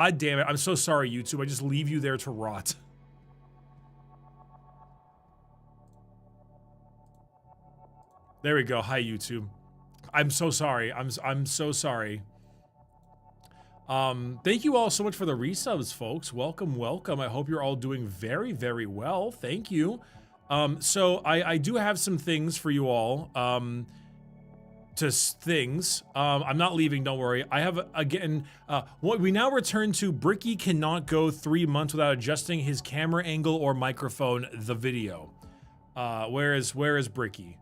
God damn it. I'm so sorry, YouTube. I just leave you there to rot. There we go. Hi, YouTube. I'm so sorry. I'm so sorry. Thank you all so much for the resubs, folks. Welcome, welcome. I hope you're all doing very, very well. Thank you. So I do have some things for you all. I'm not leaving, don't worry. I have, again, we now return to Bricky cannot go 3 months without adjusting his camera angle or microphone, the video. Where is Bricky?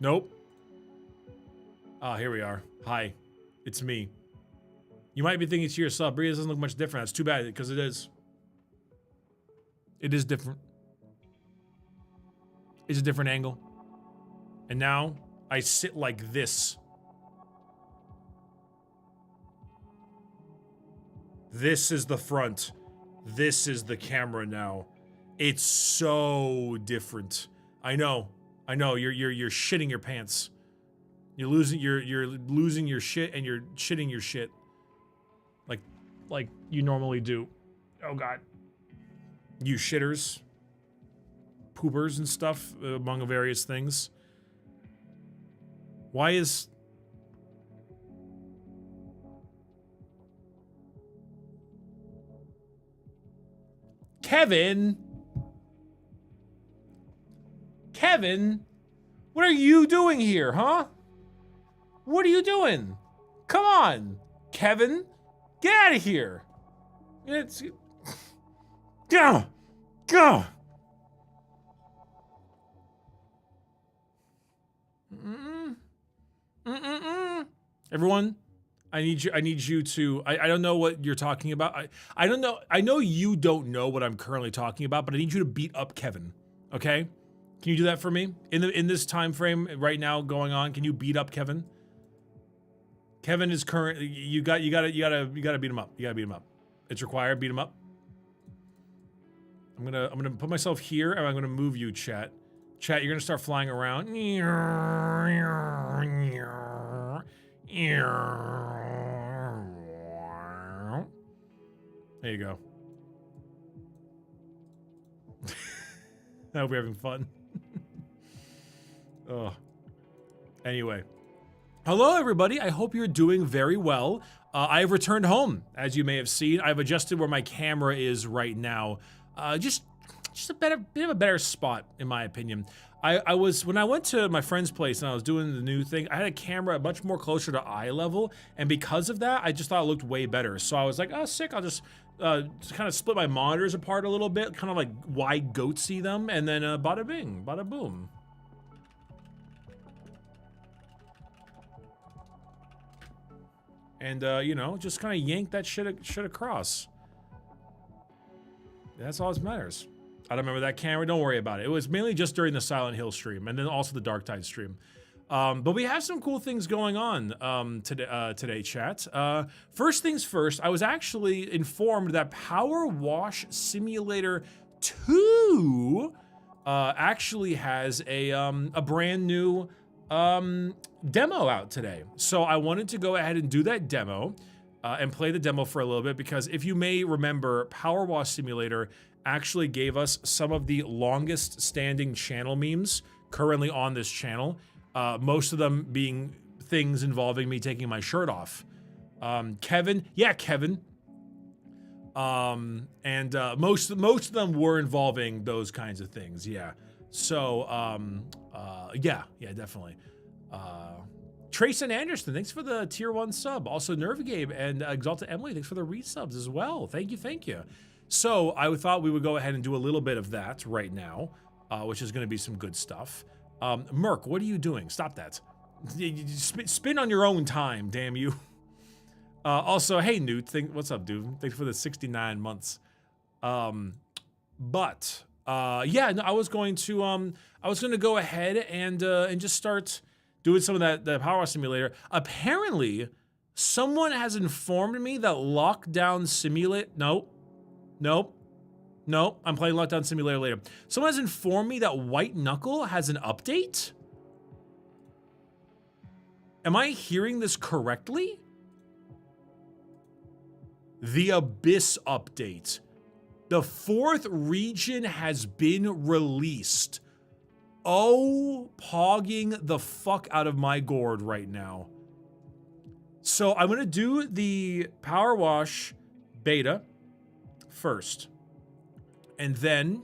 Nope. Here we are. Hi, it's me. You might be thinking to yourself, Bricky doesn't look much different. That's too bad, because it is. It is different. It's a different angle. And now, I sit like this. This is the front. This is the camera now. It's so different. I know, you're shitting your pants. You're losing your shit and you're shitting your shit. Like you normally do. Oh God. You shitters. Poopers and stuff, among various things. Why is... Kevin? Kevin? What are you doing here, huh? What are you doing? Come on, Kevin. Get out of here. Go. Go. Everyone, I need you to, I don't know what you're talking about. I don't know. I know you don't know what I'm currently talking about, but I need you to beat up Kevin. Okay? Can you do that for me? In this time frame right now going on, can you beat up Kevin? Kevin is currently, you gotta beat him up. You gotta beat him up. It's required, beat him up. I'm gonna put myself here and I'm gonna move you, chat. Chat, you're gonna start flying around. There you go. I hope you're having fun. Oh. Anyway. Hello, everybody. I hope you're doing very well. I have returned home, as you may have seen. I've adjusted where my camera is right now. Just a bit of a better spot, in my opinion. When I went to my friend's place and I was doing the new thing, I had a camera much more closer to eye level, and because of that, I just thought it looked way better. So I was like, oh, sick, I'll just kind of split my monitors apart a little bit, kind of like wide goat-see them, and then bada bing, bada boom. And, you know, just kind of yank that shit across. That's all that matters. I don't remember that camera. Don't worry about it. It was mainly just during the Silent Hill stream and then also the Darktide stream. But we have some cool things going on today, chat. First things first, I was actually informed that PowerWash Simulator 2 actually has a brand new demo out today. So I wanted to go ahead and do that demo and play the demo for a little bit, because if you may remember, PowerWash Simulator actually gave us some of the longest standing channel memes currently on this channel. Most of them being things involving me taking my shirt off. Kevin, yeah, Kevin. And most of them were involving those kinds of things, yeah. So, yeah, definitely. Trace and Anderson, thanks for the tier 1 sub. Also, Nervigabe and Exalted Emily, thanks for the resubs as well. Thank you. So, I thought we would go ahead and do a little bit of that right now, which is going to be some good stuff. Merc, what are you doing? Stop that. Spin on your own time, damn you. Also, hey, Newt, what's up, dude? Thanks for the 69 months. Yeah, no, I was going to go ahead and just start doing some of that PowerWash Simulator. Apparently, someone has informed me that Lockdown Simulator. Nope. I'm playing Lockdown Simulator later. Someone has informed me that White Knuckle has an update. Am I hearing this correctly? the Abyss update. The 4th region has been released. Oh, pogging the fuck out of my gourd right now. So I'm gonna do the PowerWash beta first. And then,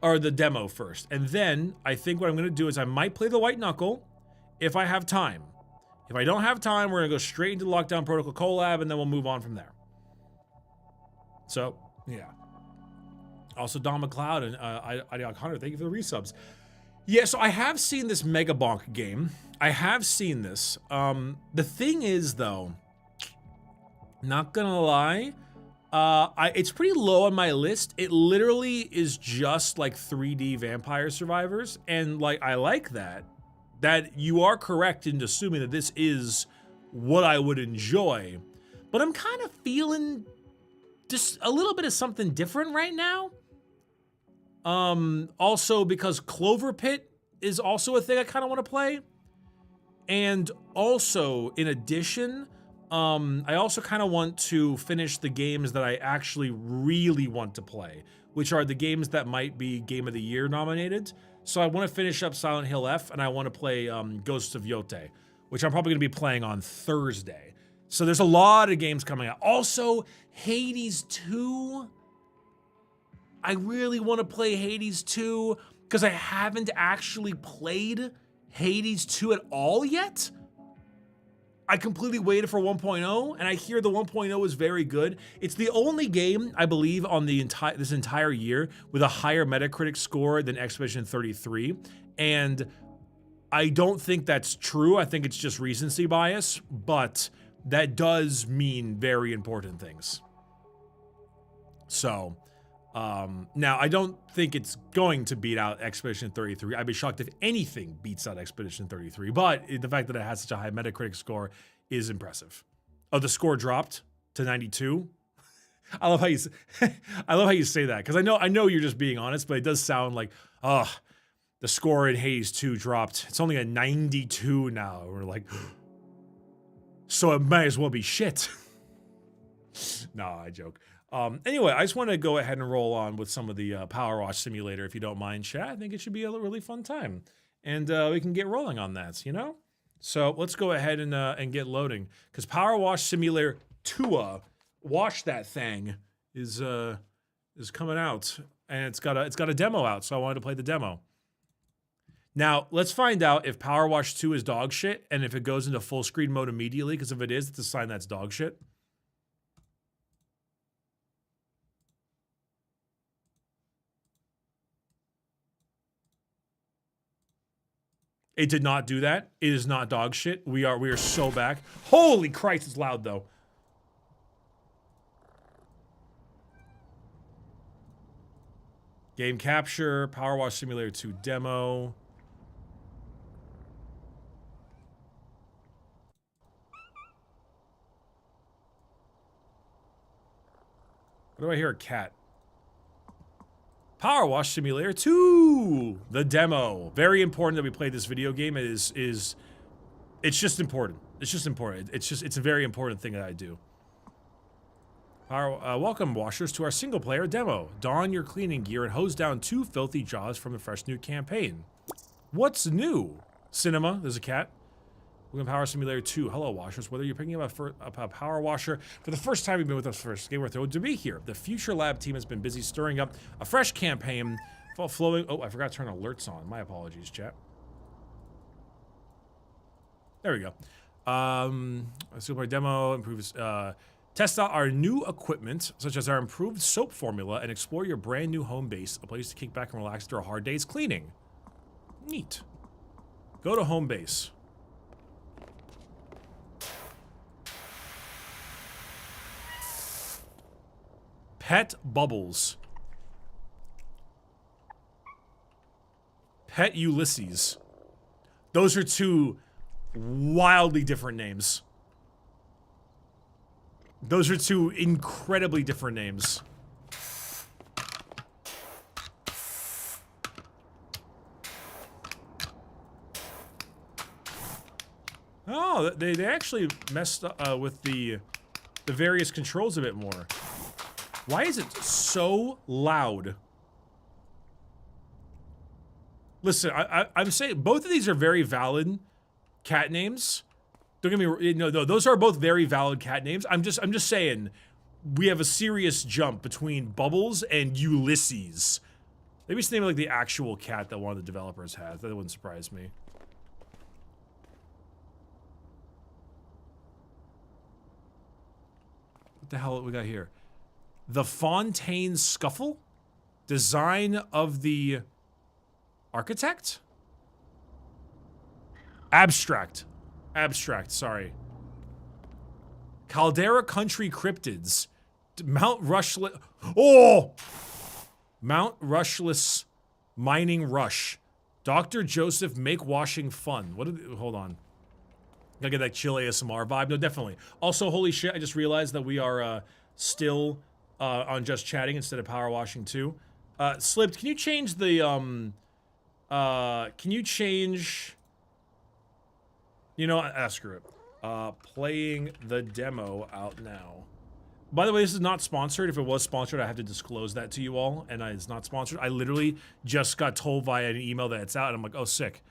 or the demo first. And then I think what I'm gonna do is I might play the White Knuckle if I have time. If I don't have time, we're gonna go straight into the Lockdown Protocol collab and then we'll move on from there. So, yeah. Also, Don McLeod and Idioc Hunter, thank you for the resubs. Yeah, so I have seen this Mega Bonk game. I have seen this. The thing is, though, not gonna lie, it's pretty low on my list. It literally is just like 3D Vampire Survivors, and like I like that. That you are correct in assuming that this is what I would enjoy, but I'm kind of feeling just a little bit of something different right now. Also because Clover Pit is also a thing I kind of want to play. And also, in addition, I also kind of want to finish the games that I actually really want to play, which are the games that might be Game of the Year nominated. So I want to finish up Silent Hill F, and I want to play Ghosts of Yote, which I'm probably going to be playing on Thursday. So there's a lot of games coming out. Also, Hades 2. I really want to play Hades 2 because I haven't actually played Hades 2 at all yet. I completely waited for 1.0, and I hear the 1.0 is very good. It's the only game, I believe, on the this entire year with a higher Metacritic score than Expedition 33, and I don't think that's true. I think it's just recency bias, but that does mean very important things. So, now I don't think it's going to beat out Expedition 33. I'd be shocked if anything beats out Expedition 33, but the fact that it has such a high Metacritic score is impressive. Oh, the score dropped to 92. I love how you say that, because I know you're just being honest, but it does sound like, oh, the score in Hades 2 dropped. It's only a 92 now. We're like, so it might as well be shit. No, I joke. Anyway, I just want to go ahead and roll on with some of the PowerWash Simulator, if you don't mind, chat. I think it should be a really fun time. And we can get rolling on that, you know? So let's go ahead and get loading. Because PowerWash Simulator 2, Wash That Thing, is coming out. And it's got a demo out, so I wanted to play the demo. Now, let's find out if PowerWash 2 is dog shit, and if it goes into full screen mode immediately, because if it is, it's a sign that's dog shit. It did not do that. It is not dog shit. We are so back. Holy Christ, it's loud though. Game capture, PowerWash Simulator 2 demo. What do I hear? A cat. PowerWash Simulator 2, the demo. Very important that we play this video game. It's just important. It's just important. It's a very important thing that I do. Welcome, washers, to our single-player demo. Don your cleaning gear and hose down 2 filthy jaws from the fresh new campaign. What's new? Cinema, there's a cat. Welcome to Power Simulator 2. Hello, washers. Whether you're picking up a power washer for the first time you've been with us first, we're thrilled to be here. The Future Lab team has been busy stirring up a fresh campaign flowing. Oh, I forgot to turn alerts on. My apologies, chat. There we go. Super demo improves. Test out our new equipment, such as our improved soap formula, and explore your brand new home base, a place to kick back and relax after a hard day's cleaning. Neat. Go to home base. Pet Bubbles. Pet Ulysses. Those are 2 wildly different names. Those are 2 incredibly different names. Oh, they actually messed up with the the various controls a bit more. Why is it so loud? Listen, I'm saying both of these are very valid cat names. Don't get me, no, those are both very valid cat names. I'm just saying we have a serious jump between Bubbles and Ulysses. Maybe it's the name of like the actual cat that one of the developers has. That wouldn't surprise me. What the hell we got here? The Fontaine Scuffle? Design of the architect? Abstract. Abstract, sorry. Caldera Country Cryptids. Mount Rushless. Oh! Mount Rushless Mining Rush. Dr. Joseph Make Washing Fun. What did, hold on. Gotta get that chill ASMR vibe. No, definitely. Also, holy shit, I just realized that we are still on Just Chatting instead of Power Washing 2. Slipped, can you change the, can you change... You know what? Screw it. Playing the demo out now. By the way, this is not sponsored. If it was sponsored, I have to disclose that to you all, and it's not sponsored. I literally just got told via an email that it's out, and I'm like, oh, sick.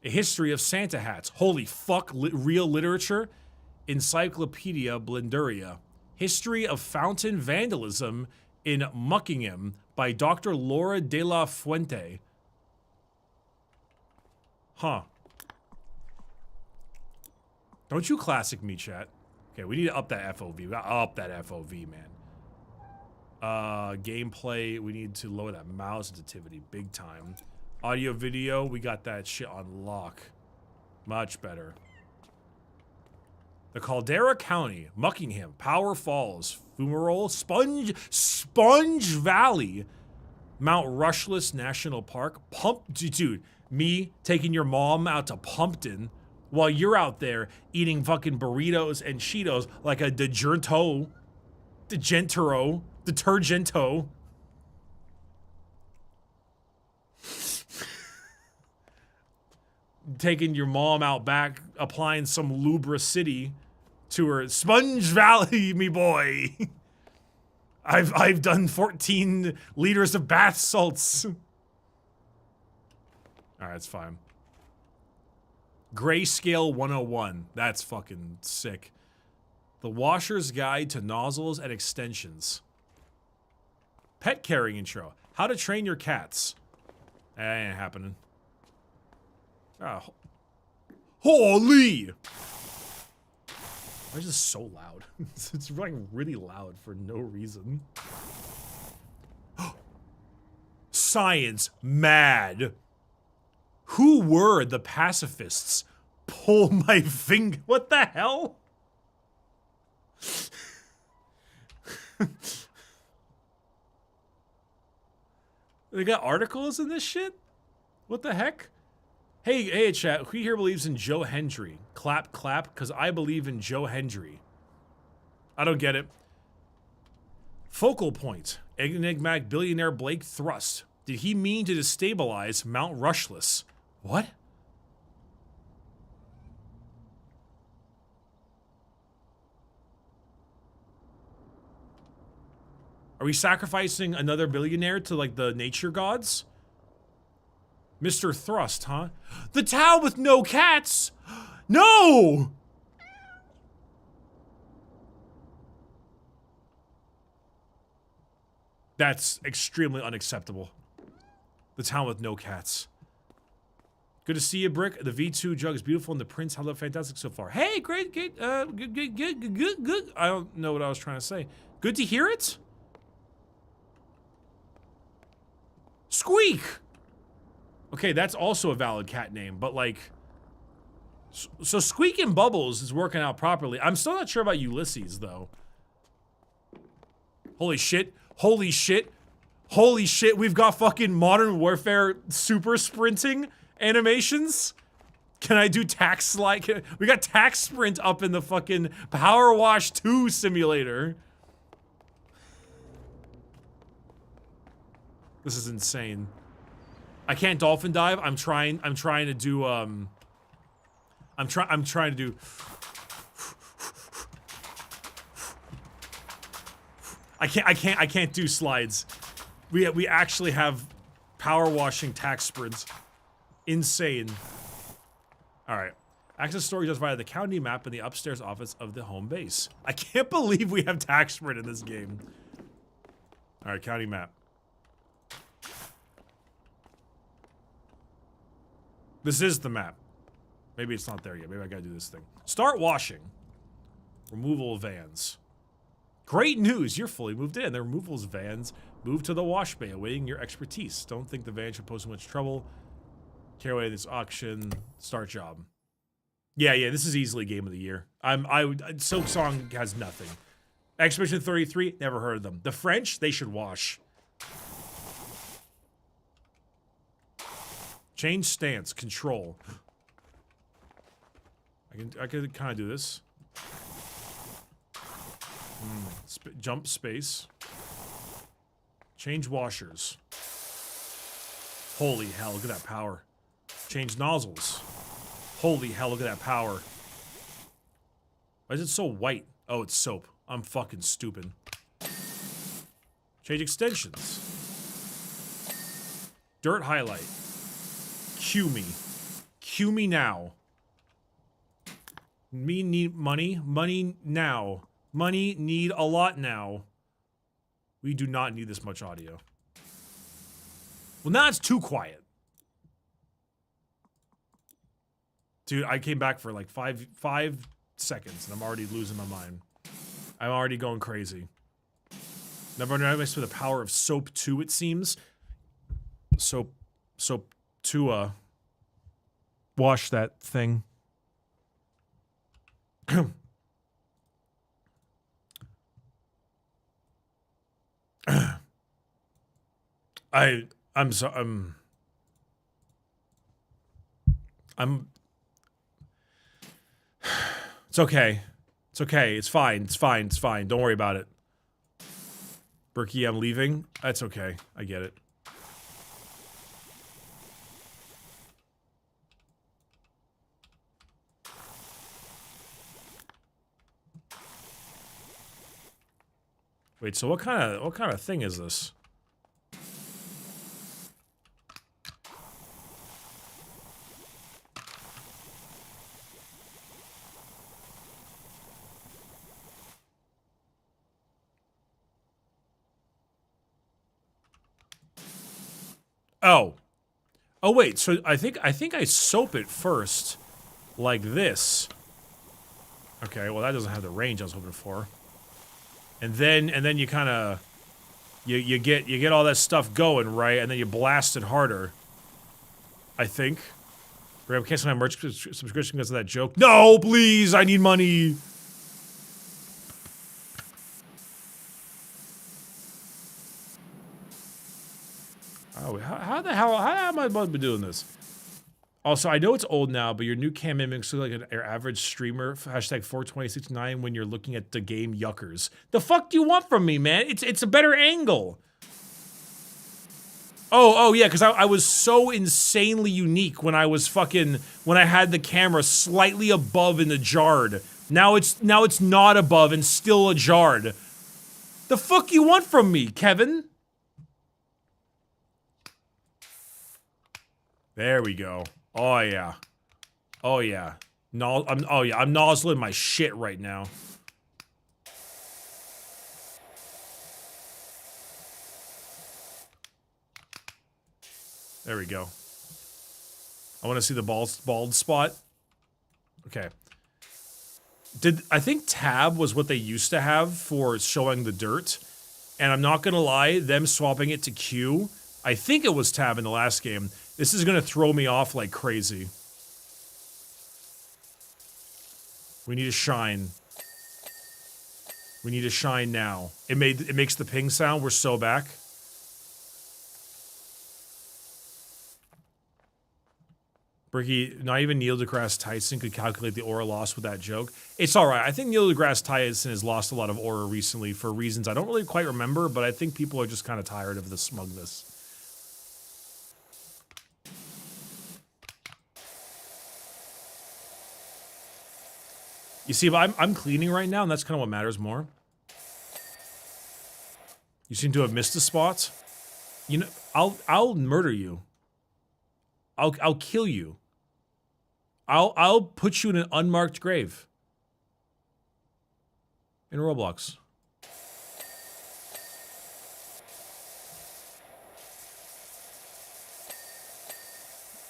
A history of Santa hats. Holy fuck, real literature. Encyclopedia Blenduria. History of fountain vandalism in Muckingham by Dr. Laura de la Fuente. Huh. Don't you classic me, chat. Okay, we need to up that FOV. We gotta up that FOV, man. Gameplay, we need to lower that mouse sensitivity big time. Audio, video, we got that shit on lock. Much better. The Caldera County, Muckingham, Power Falls, Fumarole, Sponge Valley, Mount Rushless National Park, dude, me taking your mom out to Pumpton while you're out there eating fucking burritos and Cheetos like a Detergento. Taking your mom out back, applying some lubricity to her. Sponge Valley, me boy. I've done 14 liters of bath salts. All right, it's fine. Grayscale 101. That's fucking sick. The Washer's Guide to Nozzles and Extensions. Pet caring intro. How to train your cats. That ain't happening. Oh. Holy! Why is this so loud? It's like really loud for no reason. Science mad. Who were the pacifists? Pull my finger. What the hell? They got articles in this shit? What the heck? Hey, chat, who here believes in Joe Hendry? Clap, clap, because I believe in Joe Hendry. I don't get it. Focal point. Enigmatic billionaire Blake Thrust. Did he mean to destabilize Mount Rushless? What? Are we sacrificing another billionaire to, like, the nature gods? Mr. Thrust, huh? The town with no cats! No! That's extremely unacceptable. The town with no cats. Good to see you, Brick. The V2 jug is beautiful and the prints look fantastic so far. Hey, great, good. I don't know what I was trying to say. Good to hear it? Squeak! Okay, that's also a valid cat name, but like... So Squeak and Bubbles is working out properly. I'm still not sure about Ulysses, though. Holy shit. Holy shit. Holy shit, we've got fucking Modern Warfare super sprinting animations? Can I do tax slide? We got tax sprint up in the fucking PowerWash 2 simulator. This is insane. I can't dolphin dive. I'm trying to do I'm trying to do I can't do slides. We actually have power washing tax spreads. Insane. All right. Access storage is via the county map in the upstairs office of the home base. I can't believe we have tax spread in this game. All right, county map. This is the map. Maybe it's not there yet. Maybe I gotta do this thing. Start washing. Removal of vans. Great news, you're fully moved in. The removals vans move to the wash bay, awaiting your expertise. Don't think the van should pose too much trouble. Carry away this auction. Start job. Yeah, this is easily game of the year. Silk Song has nothing. Expedition 33, never heard of them. The French, they should wash. Change stance, control. I can kind of do this. Jump space. Change washers. Holy hell, look at that power. Change nozzles. Holy hell, look at that power. Why is it so white? Oh, it's soap. I'm fucking stupid. Change extensions. Dirt highlight. Cue me. Cue me now. Me need money. Money now. Money need a lot now. We do not need this much audio. Well, now it's too quiet. Dude, I came back for like five seconds and I'm already losing my mind. I'm already going crazy. Never underestimated the power of soap 2, it seems. Soap 2, wash that thing. It's okay. It's okay. It's fine. It's fine. It's fine. Don't worry about it. Bricky, I'm leaving. That's okay. I get it. Wait, so what kind of thing is this? Oh. Oh wait, so I think I soap it first like this. Okay, well that doesn't have the range I was hoping for. And then you kind of you get all that stuff going, right? And then you blast it harder. I think. I'm canceling my merch subscription because of that joke. No, please, I need money. Oh, how am I about to be doing this? Also, I know it's old now, but your new cam mimics look like an average streamer. Hashtag 42069 when you're looking at the game yuckers. The fuck do you want from me, man? It's a better angle. Oh yeah, because I was so insanely unique when I was when I had the camera slightly above in the jarred. Now it's not above and still a jarred. The fuck you want from me, Kevin? There we go. Oh yeah. Oh yeah. I'm nozzling my shit right now. There we go. I want to see the bald spot. Okay. I think tab was what they used to have for showing the dirt. And I'm not gonna lie, them swapping it to Q, I think it was tab in the last game. This is gonna throw me off like crazy. We need to shine. We need to shine now. It makes the ping sound. We're so back. Bricky, not even Neil deGrasse Tyson could calculate the aura loss with that joke. It's alright. I think Neil deGrasse Tyson has lost a lot of aura recently for reasons I don't really quite remember, but I think people are just kind of tired of the smugness. You see, but I'm cleaning right now, and that's kind of what matters more. You seem to have missed a spot. You know, I'll murder you. I'll kill you. I'll put you in an unmarked grave. In Roblox.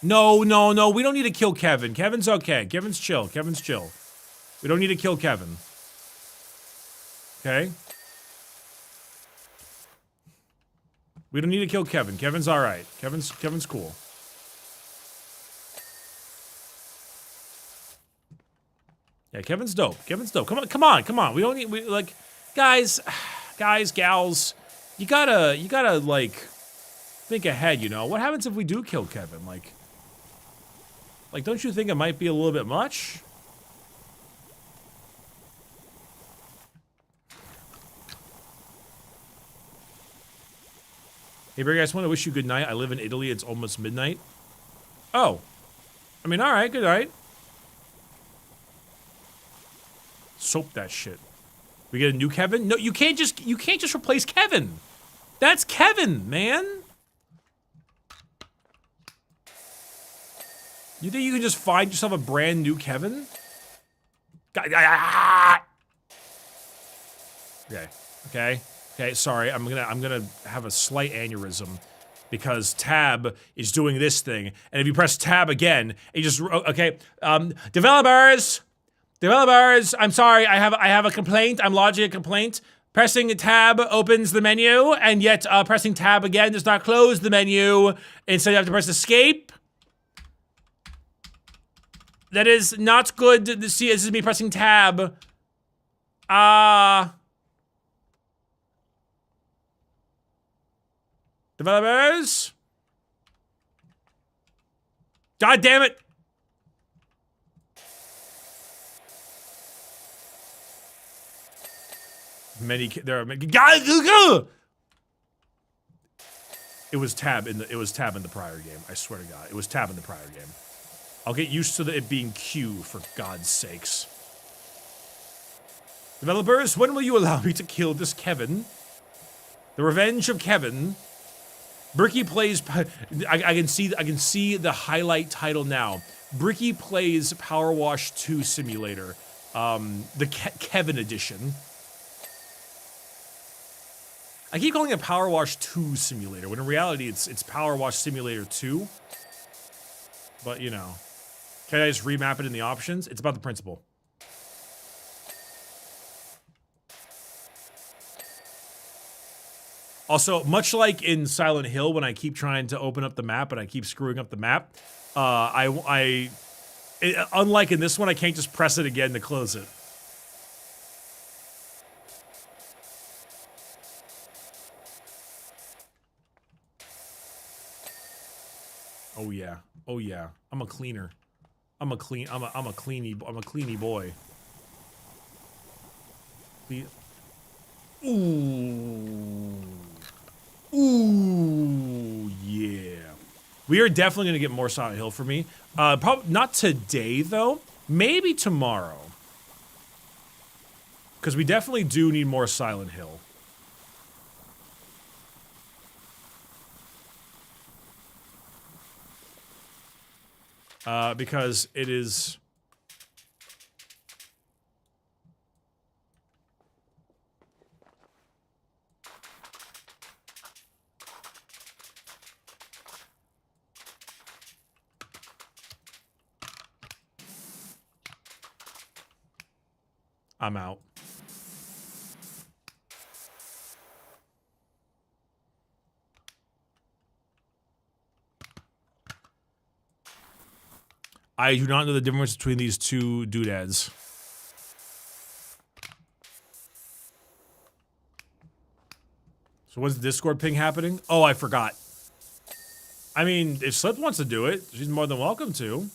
No, no, no. We don't need to kill Kevin. Kevin's okay. Kevin's chill. Kevin's chill. We don't need to kill Kevin. Okay? We don't need to kill Kevin. Kevin's all right. Kevin's cool. Yeah, Kevin's dope. Kevin's dope. Come on, come on, come on. We don't need like guys, gals, you gotta like think ahead, you know. What happens if we do kill Kevin? Like don't you think it might be a little bit much? Hey, Bricky, I just want to wish you good night. I live in Italy. It's almost midnight. Oh. I mean, all right. Good night. Soap that shit. We get a new Kevin? No, you can't just replace Kevin. That's Kevin, man. You think you can just find yourself a brand new Kevin? Okay. Okay. Okay, sorry, I'm gonna have a slight aneurysm because tab is doing this thing, and if you press tab again, it just okay. Developers, I'm sorry, I have a complaint. I'm lodging a complaint. Pressing tab opens the menu, and yet pressing tab again does not close the menu. Instead, you have to press escape. That is not good to see. This is me pressing tab. Developers? God damn it! There are many. It was tab in the prior game. I swear to God, it was tab in the prior game. I'll get used to it being Q for God's sakes. Developers, when will you allow me to kill this Kevin? The Revenge of Kevin. Bricky plays. I can see the highlight title now. Bricky plays PowerWash 2 Simulator, the Kevin edition. I keep calling it PowerWash 2 Simulator when in reality it's PowerWash Simulator 2. But you know, can I just remap it in the options? It's about the principle. Also, much like in Silent Hill, when I keep trying to open up the map and I keep screwing up the map, unlike in this one, I can't just press it again to close it. Oh yeah, oh yeah. I'm a cleaner. I'm a cleany boy. Ooh. Ooh, yeah. We are definitely gonna get more Silent Hill for me. Probably not today though. Maybe tomorrow. Because we definitely do need more Silent Hill. Because it is. I'm out. I do not know the difference between these two doodads. So what's the Discord ping happening? Oh, I forgot. I mean, if Slip wants to do it, she's more than welcome to.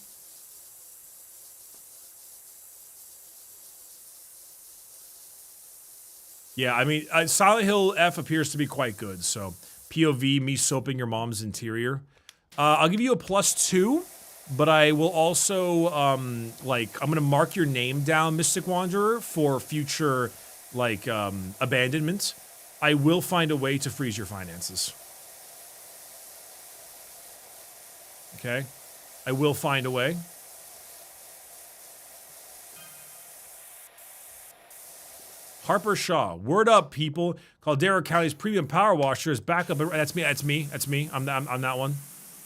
Yeah, I mean, Silent Hill F appears to be quite good, so POV, me soaping your mom's interior. I'll give you a +2, but I will also, I'm gonna mark your name down, Mystic Wanderer, for future, abandonment. I will find a way to freeze your finances. Okay? I will find a way. Harper Shaw. Word up, people. Caldera County's premium power washer is back up. That's me. That's me. That's me. I'm that one.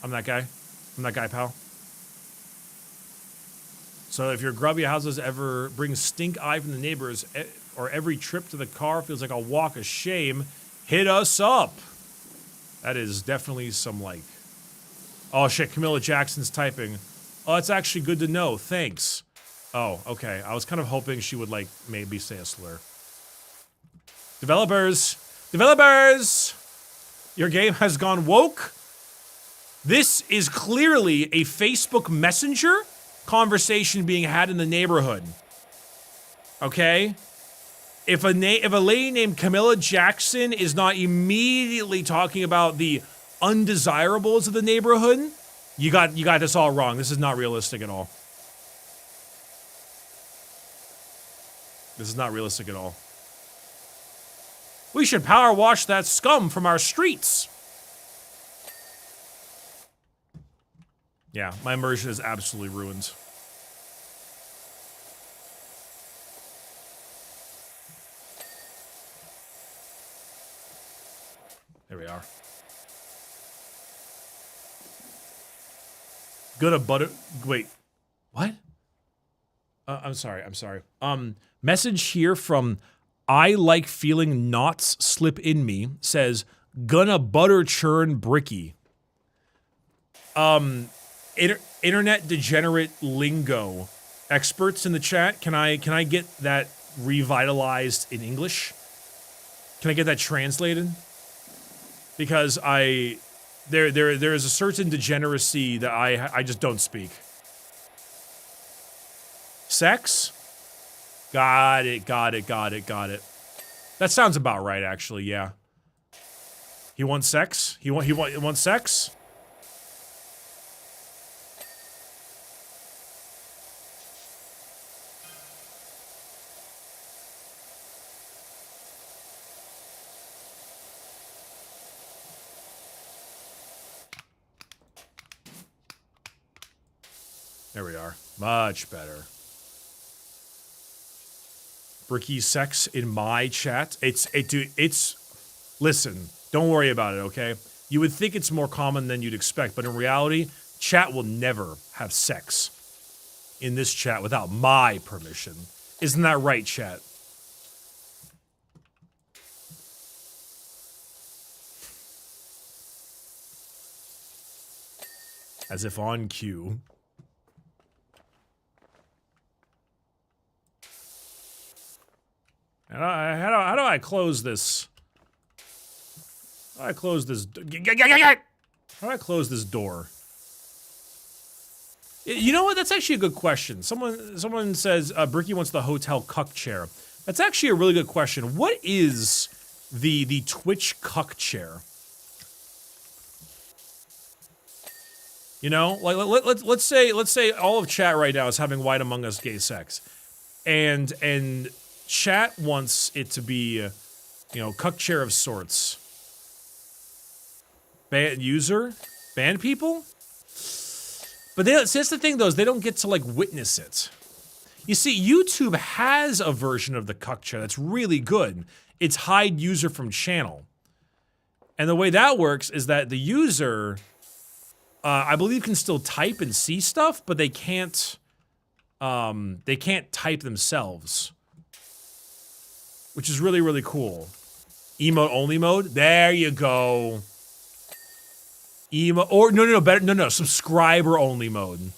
I'm that guy. I'm that guy, pal. So if your grubby houses ever bring stink eye from the neighbors, or every trip to the car feels like a walk of shame, hit us up. That is definitely some like... Oh shit, Camilla Jackson's typing. Oh, that's actually good to know. Thanks. Oh, okay. I was kind of hoping she would like maybe say a slur. Developers! Developers! Your game has gone woke? This is clearly a Facebook Messenger conversation being had in the neighborhood. Okay? If a lady named Camilla Jackson is not immediately talking about the undesirables of the neighborhood, you got this all wrong. This is not realistic at all. This is not realistic at all. We should power wash that scum from our streets. Yeah, my immersion is absolutely ruined. There we are. Good a butter. Wait, what? I'm sorry. Message here from I like feeling knots slip in me says gonna butter churn Bricky. Internet degenerate lingo experts in the chat. Can I get that revitalized in English? Can I get that translated? Because there is a certain degeneracy that I just don't speak. Sex? Got it. That sounds about right, actually, yeah. He wants sex? He wants sex? There we are. Much better. Bricky sex in my chat. Listen, don't worry about it, okay? You would think it's more common than you'd expect, but in reality, chat will never have sex in this chat without my permission. Isn't that right, chat? As if on cue. How do I close this? How do I close this? How do I close this door? You know what? That's actually a good question. Someone says Bricky wants the hotel cuck chair. That's actually a really good question. What is the Twitch cuck chair? You know, like let's say all of chat right now is having White Among Us gay sex, and chat wants it to be, you know, cuck chair of sorts. Ban user? Ban people? But see, that's the thing, though, is they don't get to, like, witness it. You see, YouTube has a version of the cuck chair that's really good. It's hide user from channel. And the way that works is that the user, I believe, can still type and see stuff, but they can't type themselves. Which is really, really cool. Emote only mode? There you go. Or no, subscriber only mode.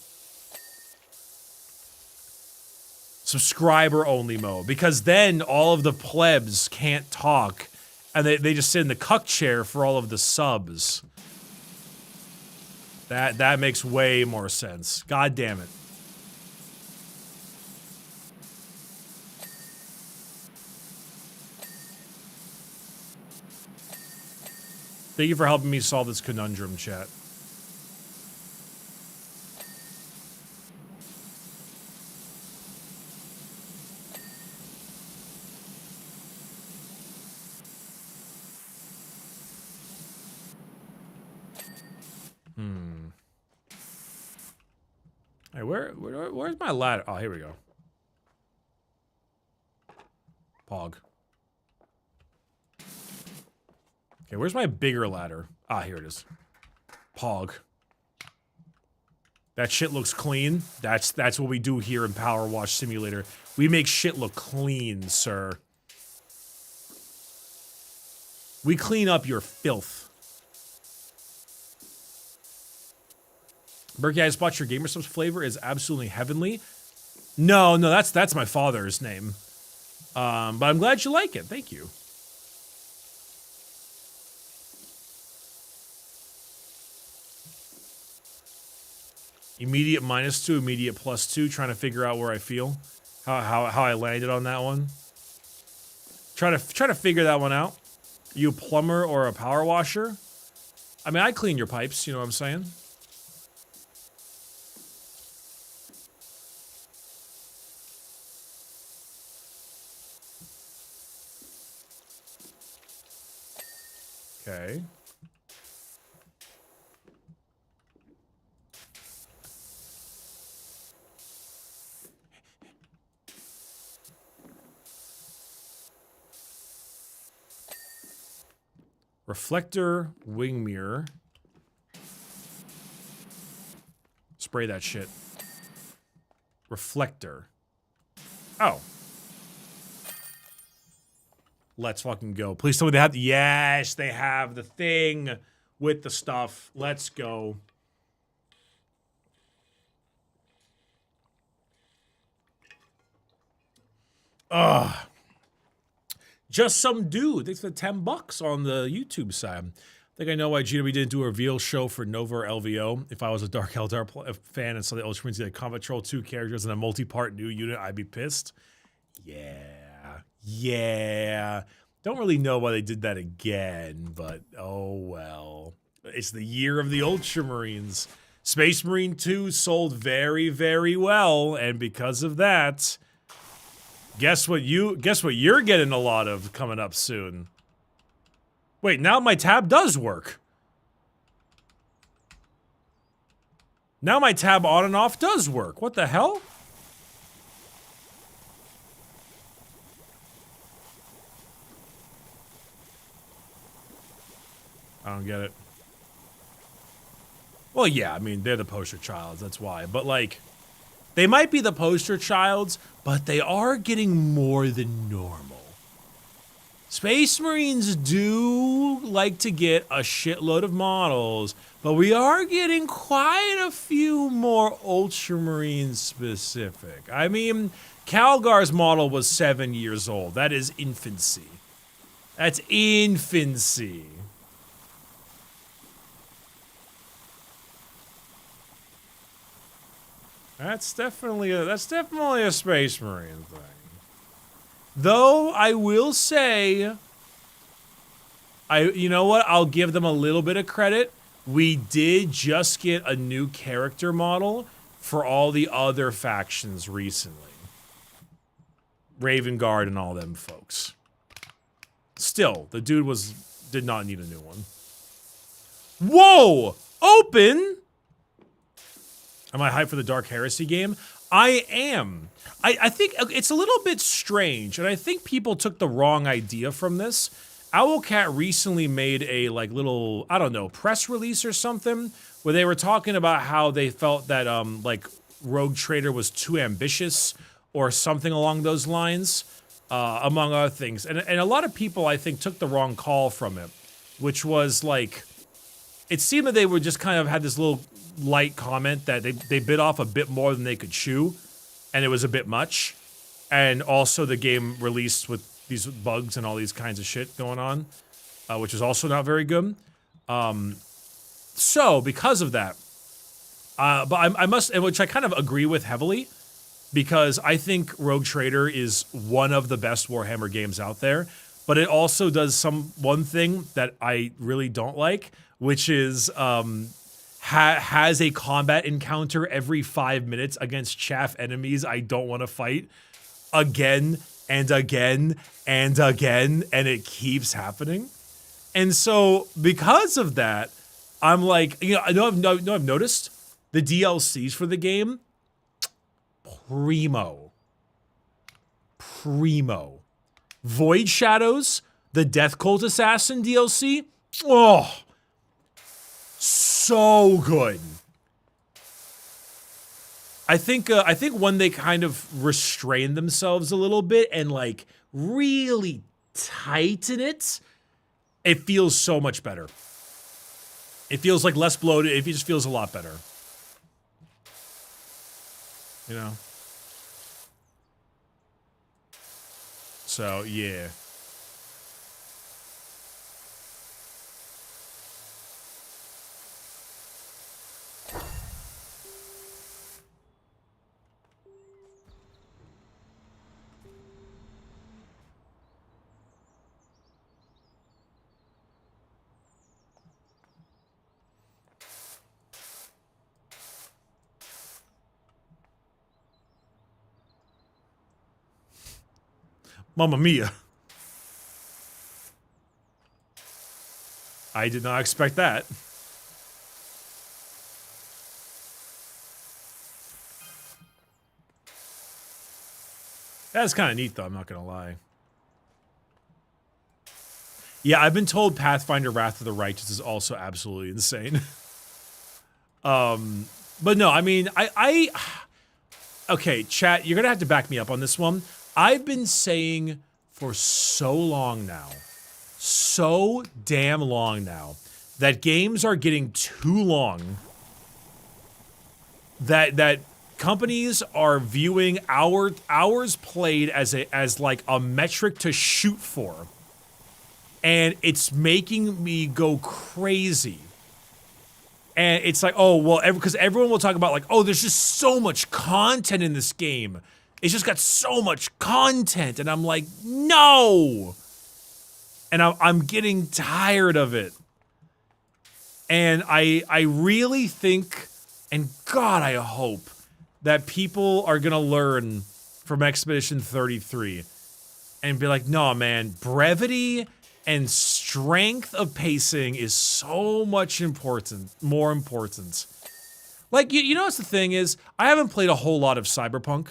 Subscriber only mode. Because then all of the plebs can't talk. And they just sit in the cuck chair for all of the subs. That makes way more sense. God damn it. Thank you for helping me solve this conundrum, chat. Hey, where's my ladder? Oh, here we go. Pog. Okay, where's my bigger ladder? Ah, here it is. Pog. That shit looks clean. That's what we do here in PowerWash Simulator. We make shit look clean, sir. We clean up your filth. Bricky, I spot your gamer subs flavor is absolutely heavenly. No, that's my father's name. But I'm glad you like it. Thank you. Immediate -2, immediate +2. Trying to figure out where I feel, how I landed on that one. Try to figure that one out. You a plumber or a power washer? I mean, I clean your pipes. You know what I'm saying? Okay. Reflector, wing mirror. Spray that shit. Reflector. Oh. Let's fucking go. Please tell me they have. Yes, they have the thing with the stuff. Let's go. Ugh. Just some dude. Thanks for the $10 on the YouTube side. I think I know why GW didn't do a reveal show for Nova or LVO. If I was a Dark Eldar fan and saw the Ultramarines had Combat Troll 2 characters in a multi-part new unit, I'd be pissed. Yeah. Don't really know why they did that again, but oh well. It's the year of the Ultramarines. Space Marine 2 sold very, very well, and because of that, guess what you're getting a lot of coming up soon. Wait, now my tab does work. Now my tab on and off does work. What the hell? I don't get it. Well, yeah, I mean, they're the poster childs, that's why. But, like, they might be the poster childs, but they are getting more than normal. Space Marines do like to get a shitload of models, but we are getting quite a few more Ultramarine specific. I mean, Calgar's model was 7 years old. That is infancy. That's infancy. That's definitely a Space Marine thing. Though I will say, you know what? I'll give them a little bit of credit. We did just get a new character model for all the other factions recently. Raven Guard and all them folks. Still, the dude did not need a new one. Whoa! Open? Am I hyped for the Dark Heresy game? I am. I think it's a little bit strange, and I think people took the wrong idea from this. Owlcat recently made a little, I don't know, press release or something, where they were talking about how they felt that Rogue Trader was too ambitious or something along those lines, among other things. And a lot of people, I think, took the wrong call from it, which was like, it seemed that they were just kind of had this little light comment that they bit off a bit more than they could chew, and it was a bit much. And also the game released with these bugs and all these kinds of shit going on, which is also not very good. So because of that, but I must, which I kind of agree with heavily, because I think Rogue Trader is one of the best Warhammer games out there, but it also does one thing that I really don't like, which is has a combat encounter every 5 minutes against chaff enemies I don't want to fight again and again and again, and it keeps happening. And so because of that, I'm like, you know, I've noticed the DLCs for the game primo. Primo. Void Shadows, the Death Cult Assassin DLC. Oh, so good. I think when they kind of restrain themselves a little bit and like really tighten it, it feels so much better. It feels like less bloated. It just feels a lot better. You know? So, yeah. Mamma mia. I did not expect that. That's kind of neat, though, I'm not gonna lie. Yeah, I've been told Pathfinder Wrath of the Righteous is also absolutely insane. But no, I mean, okay, chat, you're gonna have to back me up on this one. I've been saying for so long now, so damn long now, that games are getting too long, that companies are viewing hours played as like a metric to shoot for. And it's making me go crazy. And it's like, oh, well, because everyone will talk about like, oh, there's just so much content in this game. It's just got so much content. And I'm like, no. And I'm getting tired of it. And I really think, and God, I hope, that people are gonna learn from Expedition 33 and be like, no, man, brevity and strength of pacing is so much more important. Like, you know what's the thing is, I haven't played a whole lot of Cyberpunk,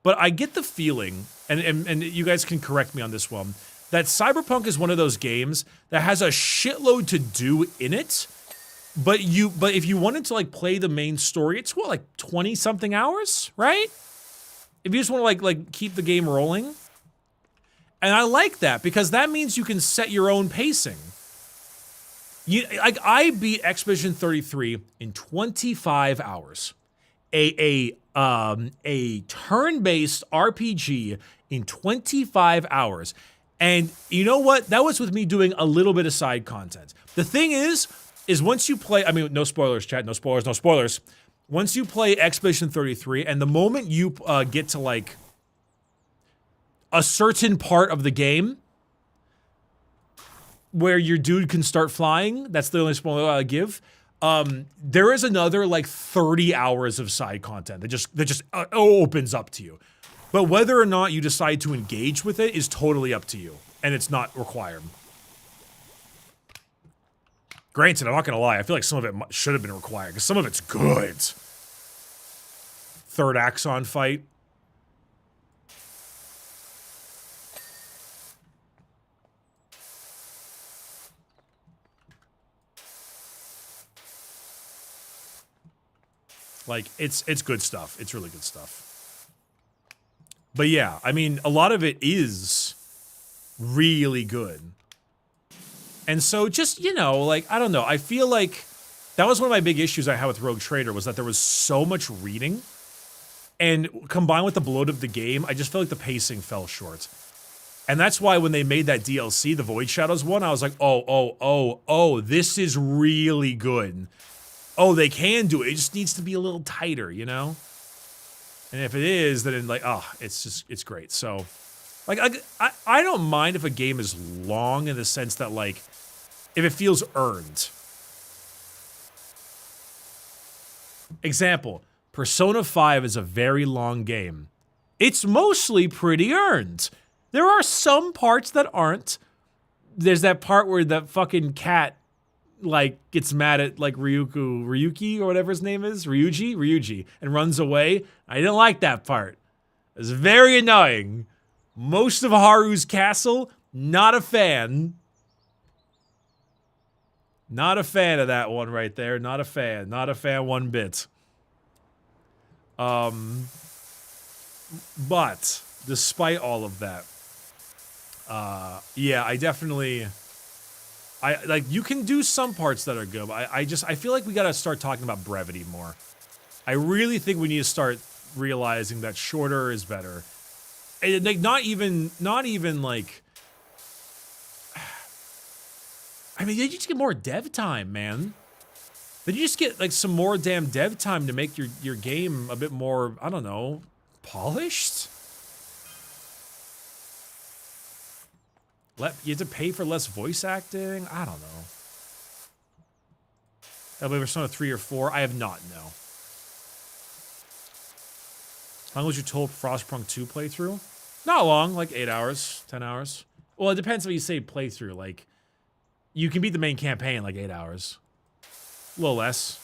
but I get the feeling, and you guys can correct me on this one, that Cyberpunk is one of those games that has a shitload to do in it, but if you wanted to like play the main story, it's what, like 20 something hours, right? If you just want to like keep the game rolling. And I like that because that means you can set your own pacing. I beat Expedition 33 in 25 hours. A turn-based RPG in 25 hours. And you know what? That was with me doing a little bit of side content. The thing is once you play, I mean, no spoilers, chat, no spoilers, no spoilers. Once you play Expedition 33, and the moment you get to like a certain part of the game where your dude can start flying, that's the only spoiler I give. There is another like 30 hours of side content that just opens up to you. But whether or not you decide to engage with it is totally up to you, and it's not required. Granted, I'm not gonna lie, I feel like some of it should have been required, because some of it's good. Third Axon fight. Like, it's good stuff. It's really good stuff. But yeah, I mean, a lot of it is really good. And so just, you know, like, I don't know. I feel like that was one of my big issues I had with Rogue Trader, was that there was so much reading. And combined with the bloat of the game, I just felt like the pacing fell short. And that's why when they made that DLC, the Void Shadows one, I was like, oh, this is really good. Oh, they can do it. It just needs to be a little tighter, you know? And if it is, then like, oh, it's great. So, like, I don't mind if a game is long in the sense that, like, if it feels earned. Example, Persona 5 is a very long game. It's mostly pretty earned. There are some parts that aren't. There's that part where the fucking cat like gets mad at like Ryuki or whatever his name is, Ryuji, and runs away. I didn't like that part. It was very annoying. Most of Haru's castle, not a fan. Not a fan of that one right there. Not a fan. Not a fan one bit. But despite all of that, yeah, I definitely, like, you can do some parts that are good, but I feel like we gotta start talking about brevity more. I really think we need to start realizing that shorter is better. And, like, not even like, I mean, you just get more dev time, man. Then you just get like some more damn dev time to make your game a bit more, I don't know, polished? You have to pay for less voice acting? I don't know. Have we ever Persona 3 or 4? I have not, no. How long was your total Frostpunk 2 playthrough? Not long, like 8 hours, 10 hours. Well, it depends if you say playthrough, like, you can beat the main campaign in like 8 hours. A little less.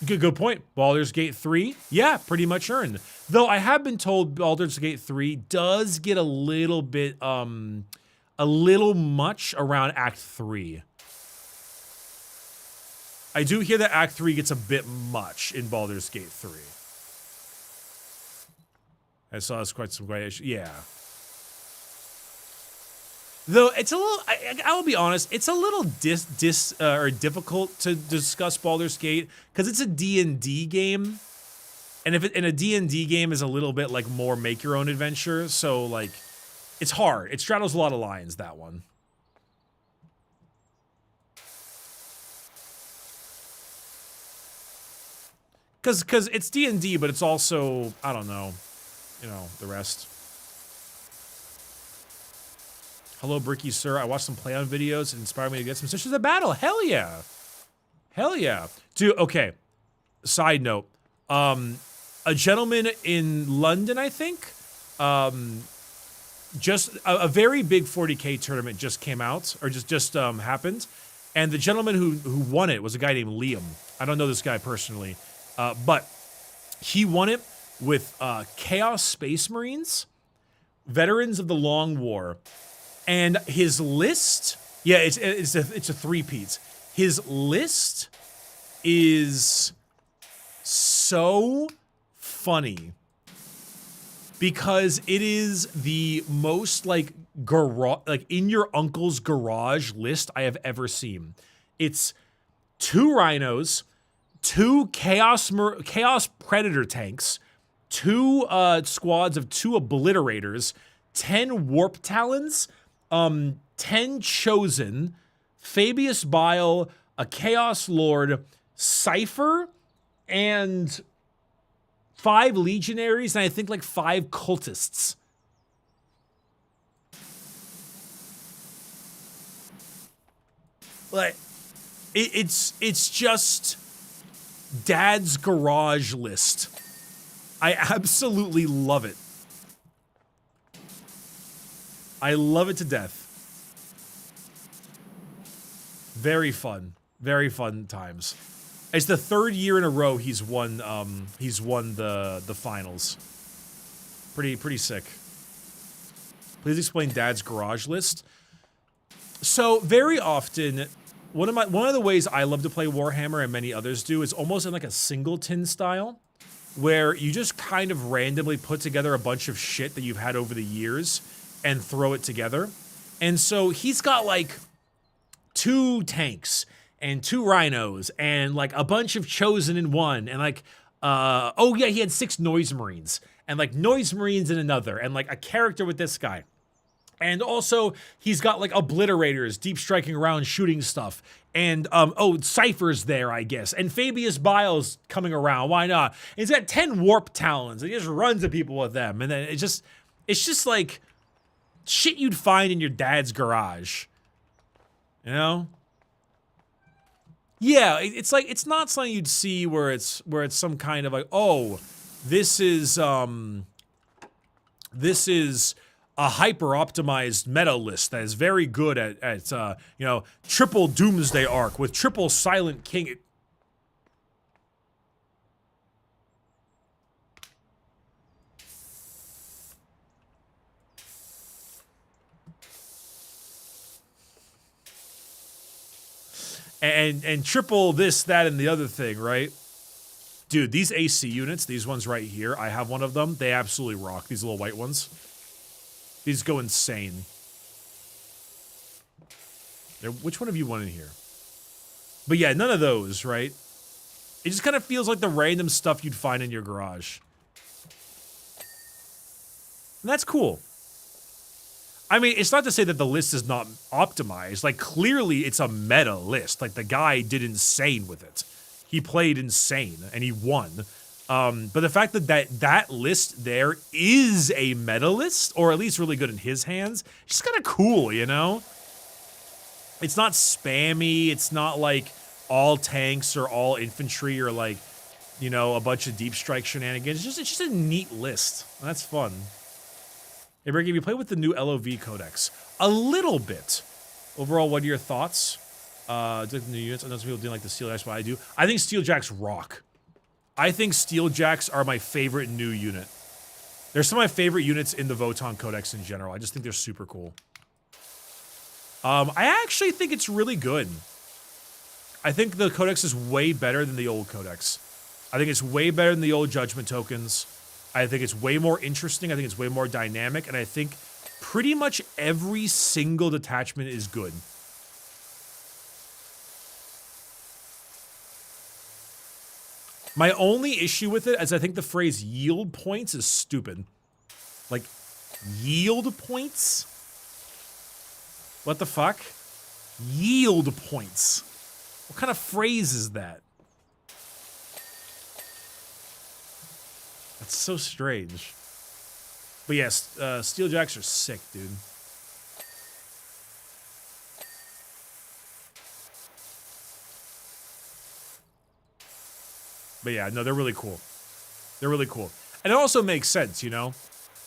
Good point. Baldur's Gate 3, yeah, pretty much earned. Though I have been told Baldur's Gate 3 does get a little bit, a little much around Act 3. I do hear that Act 3 gets a bit much in Baldur's Gate 3. I saw this quite some great issues. Yeah. Though it's a little, I will be honest, it's a little difficult to discuss Baldur's Gate because it's a D&D game, and a D&D game is a little bit like more make your own adventure, so like it's hard. It straddles a lot of lines, that one. Because it's D&D, but it's also, I don't know, you know, the rest. Hello, Bricky, sir. I watched some play-on videos. It inspired me to get some Sisters of Battle. Hell yeah. Hell yeah. Dude, okay. Side note. A gentleman in London, I think, just a very big 40K tournament just came out, or just happened. And the gentleman who won it was a guy named Liam. I don't know this guy personally. But he won it with Chaos Space Marines, Veterans of the Long War, and his list, yeah, it's a three-peat. His list is so funny because it is the most like in your uncle's garage list I have ever seen. It's 2 rhinos, 2 Chaos Predator tanks, 2 squads of 2 obliterators, 10 warp talons, 10 chosen, Fabius Bile, a Chaos Lord, Cypher, and 5 legionaries, and I think like 5 cultists. Like, it's just Dad's garage list. I absolutely love it. I love it to death. Very fun times. It's the 3rd year in a row he's won the finals. Pretty sick. Please explain Dad's garage list. So very often, one of the ways I love to play Warhammer and many others do is almost in like a singleton style, where you just kind of randomly put together a bunch of shit that you've had over the years and throw it together. And so he's got like 2 tanks and 2 rhinos and like a bunch of chosen in one, and like oh yeah, he had 6 noise marines and like noise marines in another, and like a character with this guy. And also he's got like obliterators deep striking around shooting stuff, and oh, Cypher's there, I guess, and Fabius Bile's coming around, why not? And he's got 10 warp talons and he just runs at people with them, and then it's just like shit you'd find in your dad's garage, you know? Yeah, it's like, it's not something you'd see where it's some kind of like, oh, this is a hyper-optimized meta list that is very good at you know, triple Doomsday Arc with triple Silent King. And triple this, that, and the other thing, right? Dude, these AC units, these ones right here, I have one of them. They absolutely rock. These little white ones. These go insane. Which one of you went in here? But yeah, none of those, right? It just kind of feels like the random stuff you'd find in your garage. And that's cool. I mean, it's not to say that the list is not optimized. Like, clearly it's a meta list. Like, the guy did insane with it. He played insane, and he won. But the fact that that list there is a meta list, or at least really good in his hands, it's just kind of cool, you know? It's not spammy. It's not like all tanks or all infantry or like, you know, a bunch of deep strike shenanigans. It's just a neat list. That's fun. Hey, Bricky, have you played with the new LOV codex? A little bit. Overall, what are your thoughts? The new units. I know some people didn't like the Steeljacks, but I do. I think Steeljacks rock. I think Steeljacks are my favorite new unit. They're some of my favorite units in the Votann codex in general. I just think they're super cool. I actually think it's really good. I think the codex is way better than the old codex. I think it's way better than the old judgment tokens. I think it's way more interesting. I think it's way more dynamic. And I think pretty much every single detachment is good. My only issue with it is I think the phrase yield points is stupid. Like, yield points? What the fuck? Yield points. What kind of phrase is that? That's so strange. But yes, Steeljacks are sick, dude. But yeah, no, they're really cool. They're really cool. And it also makes sense, you know?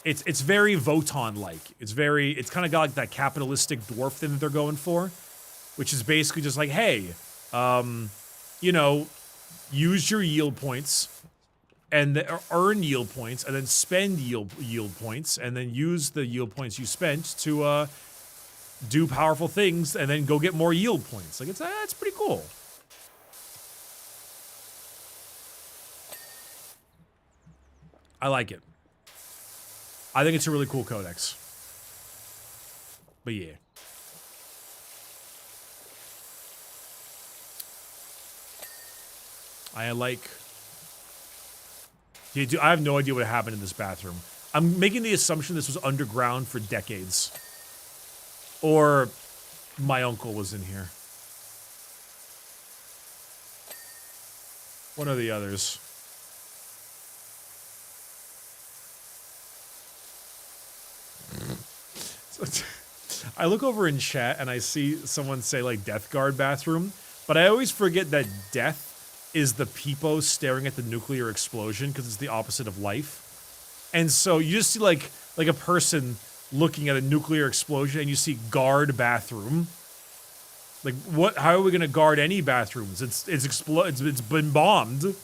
It's very Votann-like. It's kind of got like that capitalistic dwarf thing that they're going for, which is basically just like, hey, you know, use your yield points and earn yield points and then spend yield points and then use the yield points you spent to do powerful things and then go get more yield points. Like, it's pretty cool. I like it. I think it's a really cool codex. But yeah. I like... Yeah, dude, I have no idea what happened in this bathroom. I'm making the assumption this was underground for decades. Or my uncle was in here. One of the others. I look over in chat and I see someone say like Death Guard bathroom, but I always forget that death is the peepo staring at the nuclear explosion because it's the opposite of life. And so you just see like a person looking at a nuclear explosion and you see guard bathroom. Like what? How are we gonna guard any bathrooms? It's been bombed.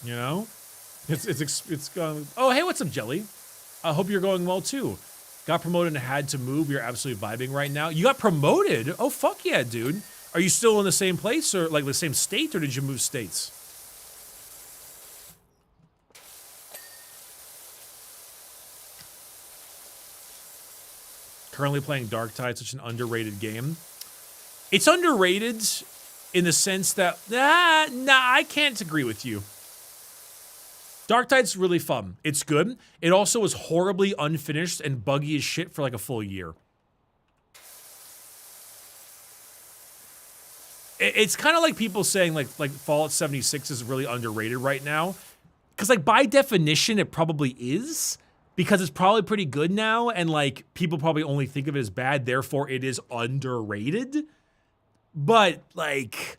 You know, it's gone. Oh, hey, what's up, Jelly? I hope you're going well too. Got promoted and had to move. You're absolutely vibing right now. You got promoted? Oh, fuck yeah, dude. Are you still in the same place or like the same state, or did you move states? Currently playing Darktide, such an underrated game. It's underrated in the sense that nah, I can't agree with you. Darktide's really fun. It's good. It also was horribly unfinished and buggy as shit for like a full year. It's kind of like people saying like Fallout 76 is really underrated right now. Because like by definition, it probably is. Because it's probably pretty good now and like people probably only think of it as bad, therefore it is underrated. But like...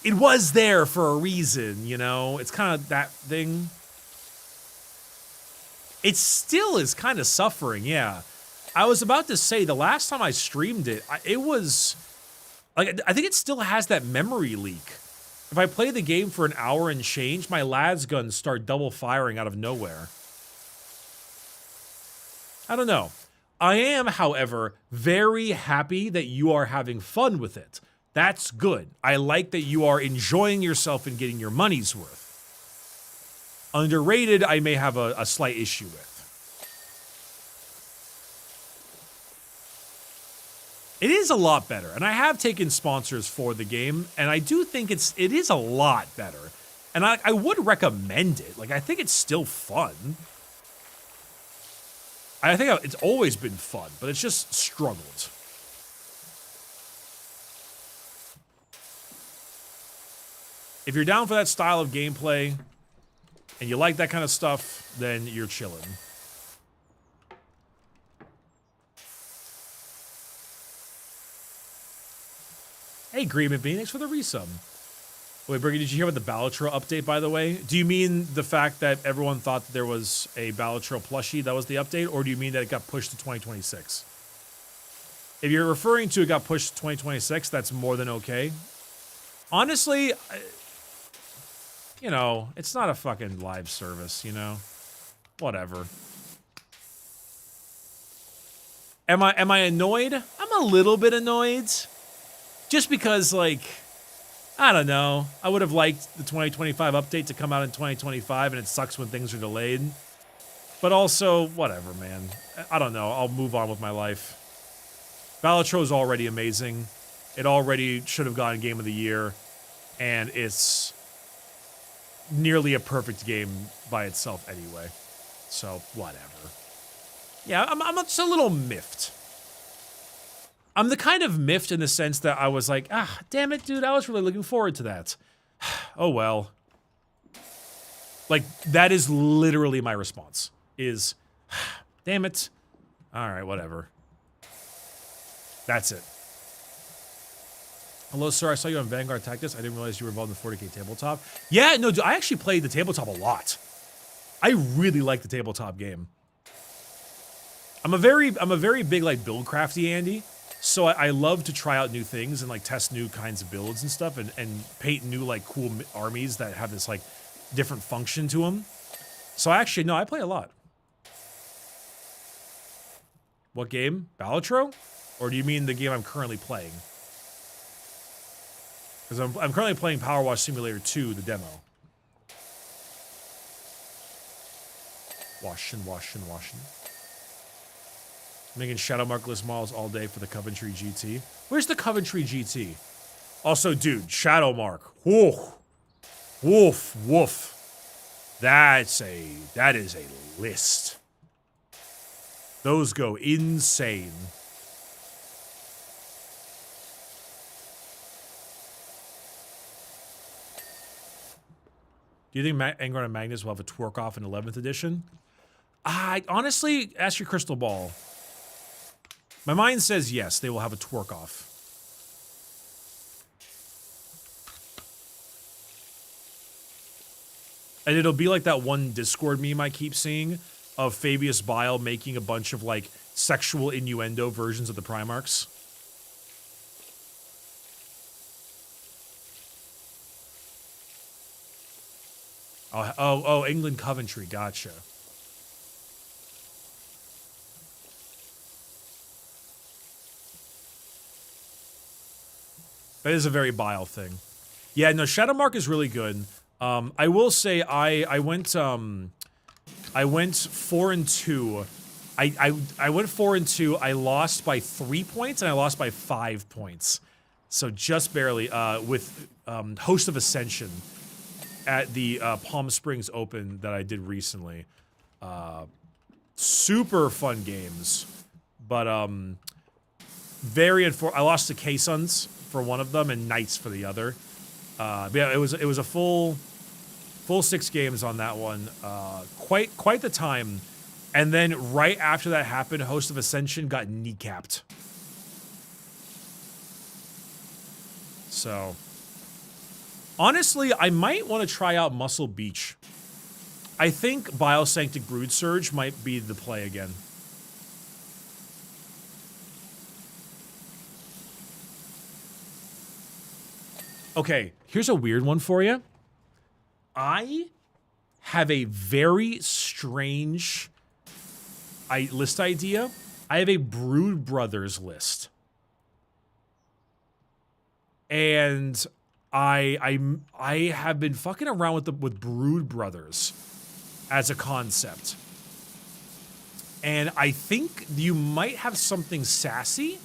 it was there for a reason, you know? It's kind of that thing. It still is kind of suffering, yeah. I was about to say, the last time I streamed it, it was... Like, I think it still has that memory leak. If I play the game for an hour and change, my lads guns start double firing out of nowhere. I don't know. I am, however, very happy that you are having fun with it. That's good. I like that you are enjoying yourself and getting your money's worth. Underrated, I may have a slight issue with. It is a lot better, and I have taken sponsors for the game, and I do think it is a lot better. And I would recommend it. Like, I think it's still fun. I think it's always been fun, but it's just struggled. If you're down for that style of gameplay, and you like that kind of stuff, then you're chilling. Hey, Green and Bean, thanks for the resub. Wait, Bricky, did you hear about the Balatro update, by the way? Do you mean the fact that everyone thought that there was a Balatro plushie that was the update, or do you mean that it got pushed to 2026? If you're referring to it got pushed to 2026, that's more than okay. Honestly, you know, it's not a fucking live service, you know? Whatever. Am I annoyed? I'm a little bit annoyed. Just because, like, I don't know. I would have liked the 2025 update to come out in 2025, and it sucks when things are delayed. But also, whatever, man. I don't know. I'll move on with my life. Balatro is already amazing. It already should have gotten Game of the Year, and it's nearly a perfect game by itself anyway. So, whatever. Yeah, I'm just a little miffed. I'm the kind of miffed in the sense that I was like, ah, damn it, dude, I was really looking forward to that. Oh, well. Like, that is literally my response, is, damn it. All right, whatever. That's it. Hello, sir, I saw you on Vanguard Tactics. I didn't realize you were involved in the 40K tabletop. Yeah, no, dude, I actually played the tabletop a lot. I really like the tabletop game. I'm a very big, like, build crafty Andy. So I love to try out new things and, like, test new kinds of builds and stuff and paint new, like, cool armies that have this, like, different function to them. So actually, no, I play a lot. What game? Balatro? Or do you mean the game I'm currently playing? Because I'm currently playing PowerWash Simulator 2, the demo. Washing. Making shadow markless models all day for the Coventry GT. Where's the Coventry GT? Also, dude, shadow mark. Woof. Woof, woof. That is a list. Those go insane. Do you think Angron and Magnus will have a twerk off in 11th edition? I honestly, ask your crystal ball. My mind says yes, they will have a twerk off. And it'll be like that one Discord meme I keep seeing of Fabius Bile making a bunch of, like, sexual innuendo versions of the Primarchs. Oh, England Coventry, gotcha. That is a very Bile thing. Yeah, no, Shadowmark is really good. I will say I went 4-2. I went 4-2. I lost by 3 points and I lost by 5 points. So just barely with Host of Ascension at the Palm Springs Open that I did recently. Super fun games, but I lost to K-Suns for one of them and Knights for the other. But yeah, it was a full 6 games on that one. Quite the time. And then right after that happened, Host of Ascension got kneecapped. So Honestly, I might want to try out Muscle Beach. I think Biosanctic Brood Surge might be the play again. Okay, here's a weird one for you. I have a very strange list idea. I have a Brood Brothers list. And I have been fucking around with Brood Brothers as a concept. And I think you might have something sassy.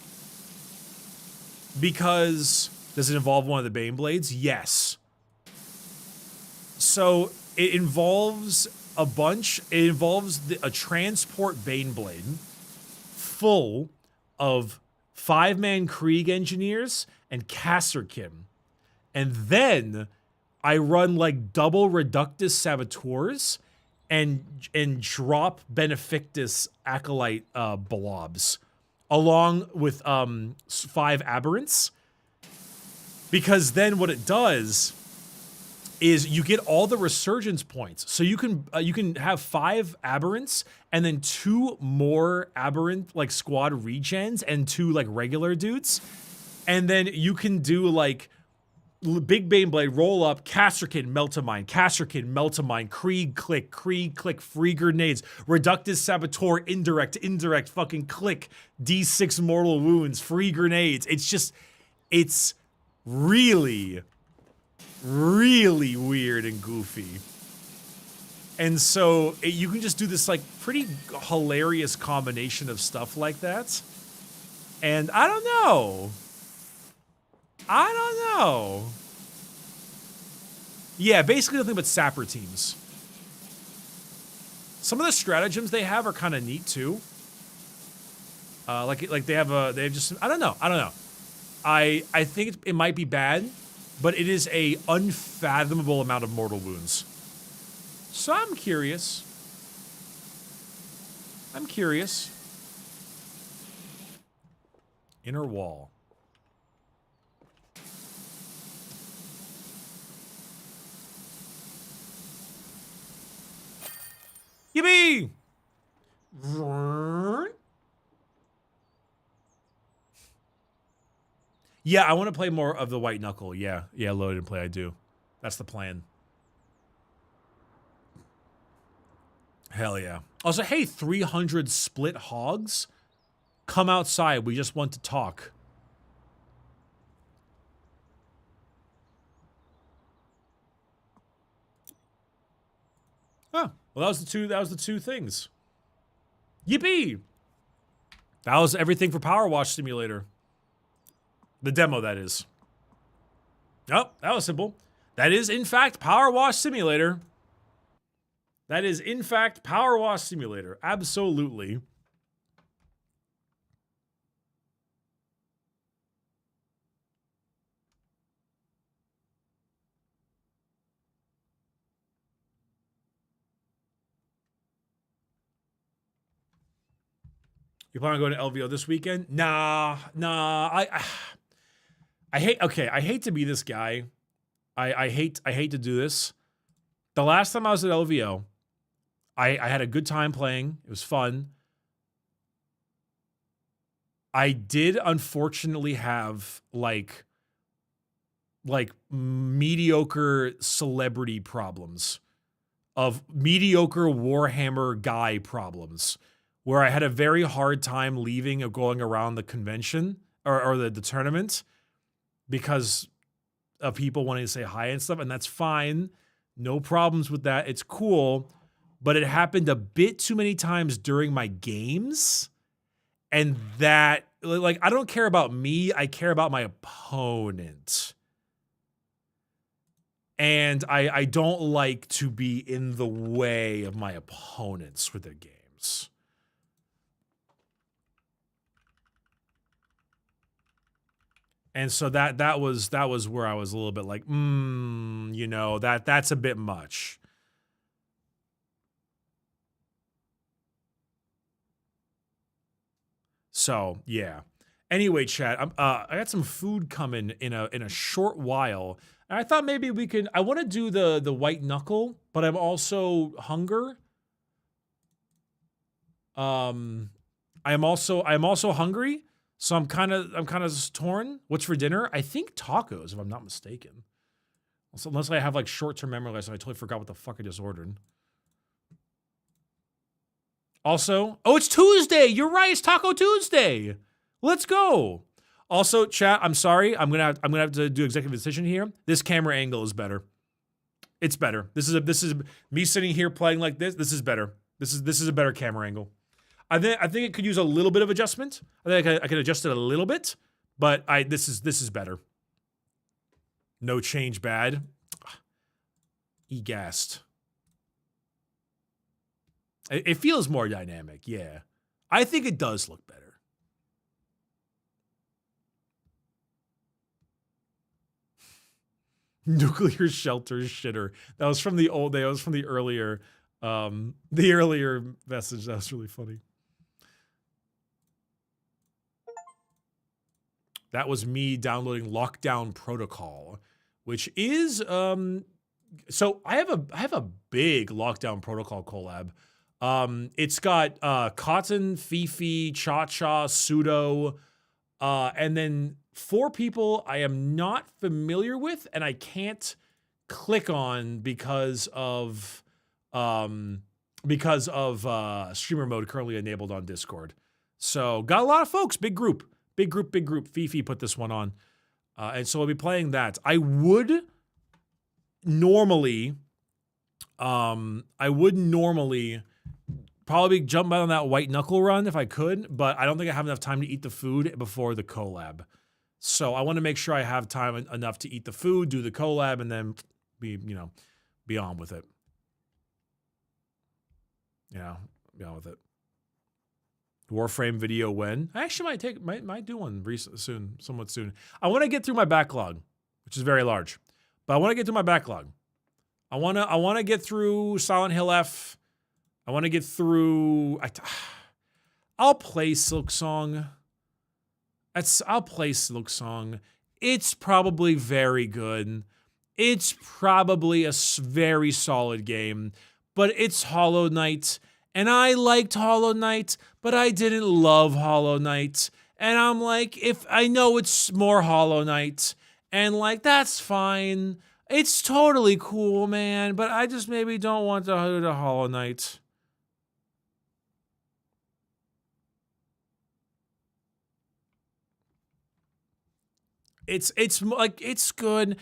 Because does it involve one of the Baneblades? Yes. So it involves a bunch. It involves a transport Baneblade full of 5-man Krieg engineers and Kasserkin. And then I run like double Reductus Saboteurs and drop Benefictus Acolyte blobs along with 5 Aberrants. Because then what it does is you get all the resurgence points. So you can have 5 Aberrants and then 2 more Aberrant like squad regens and 2 like regular dudes. And then you can do like Big Baneblade, roll up, Kasserkin, Melt-A-Mine, Kasserkin, Melt-A-Mine, Krieg, click, free grenades, Reductus Saboteur, indirect, fucking click, D6 mortal wounds, free grenades. It's just, it's really, really weird and goofy. And so you can just do this like pretty hilarious combination of stuff like that. And I don't know. Yeah, basically nothing but sapper teams. Some of the stratagems they have are kind of neat too. Like they have just, I don't know. I think it might be bad, but it is a unfathomable amount of mortal wounds. So I'm curious. Inner wall. Yippee! Yeah, I want to play more of the White Knuckle. Yeah, load and play, I do. That's the plan. Hell yeah. Also, hey, 300 split hogs. Come outside, we just want to talk. Huh. Well, that was the two things. Yippee! That was everything for PowerWash Simulator. The demo, that is. Oh, that was simple. That is, in fact, PowerWash Simulator. That is, in fact, PowerWash Simulator. Absolutely. You plan on going to LVO this weekend? Nah. I hate to be this guy. I hate to do this. The last time I was at LVO, I had a good time playing. It was fun. I did unfortunately have like mediocre celebrity problems, of mediocre Warhammer guy problems, where I had a very hard time leaving or going around the convention or the tournament because of people wanting to say hi and stuff, and that's fine. No problems with that. It's cool. But it happened a bit too many times during my games. And that, like, I don't care about me. I care about my opponent. And I don't like to be in the way of my opponents with their games. And so that was where I was a little bit like, you know, that's a bit much. So yeah. Anyway, chat, I got some food coming in a short while. And I thought maybe we can. I want to do the white knuckle, but I'm also hunger. I'm also hungry, so I'm kind of torn. What's for dinner? I think tacos, if I'm not mistaken. So unless I have like short-term memory loss and I totally forgot what the fuck I just ordered. Also, oh, it's Tuesday. You're right. It's Taco Tuesday. Let's go. Also, chat, I'm sorry. I'm gonna have to do executive decision here. This camera angle is better. It's better. This is me sitting here playing like this. This is better. This is a better camera angle. I think it could use a little bit of adjustment. I think I could adjust it a little bit, but this is better. No change bad. E-gassed. It feels more dynamic, yeah. I think it does look better. Nuclear shelter shitter. That was from the old day. That was from the earlier message. That was really funny. That was me downloading Lockdown Protocol, which is so I have a big Lockdown Protocol collab. It's got Cotton, Fifi, Cha-Cha, Pseudo, and then 4 people I am not familiar with and I can't click on because of streamer mode currently enabled on Discord. So got a lot of folks, big group. Fifi put this one on. And so I'll be playing that. I would normally probably jump out on that white knuckle run if I could, but I don't think I have enough time to eat the food before the collab. So I want to make sure I have time enough to eat the food, do the collab, and then be on with it. Yeah, be on with it. Warframe video when? I actually might do one somewhat soon. I want to get through my backlog, which is very large. But I want to get through my backlog. I want to get through Silent Hill F. I want to get through I'll play Silksong. I'll play Silksong. It's probably very good. It's probably a very solid game, but it's Hollow Knight. And I liked Hollow Knight, but I didn't love Hollow Knight. And I'm like, if I know it's more Hollow Knight, and like, that's fine. It's totally cool, man, but I just maybe don't want to do the Hollow Knight. It's like, it's good.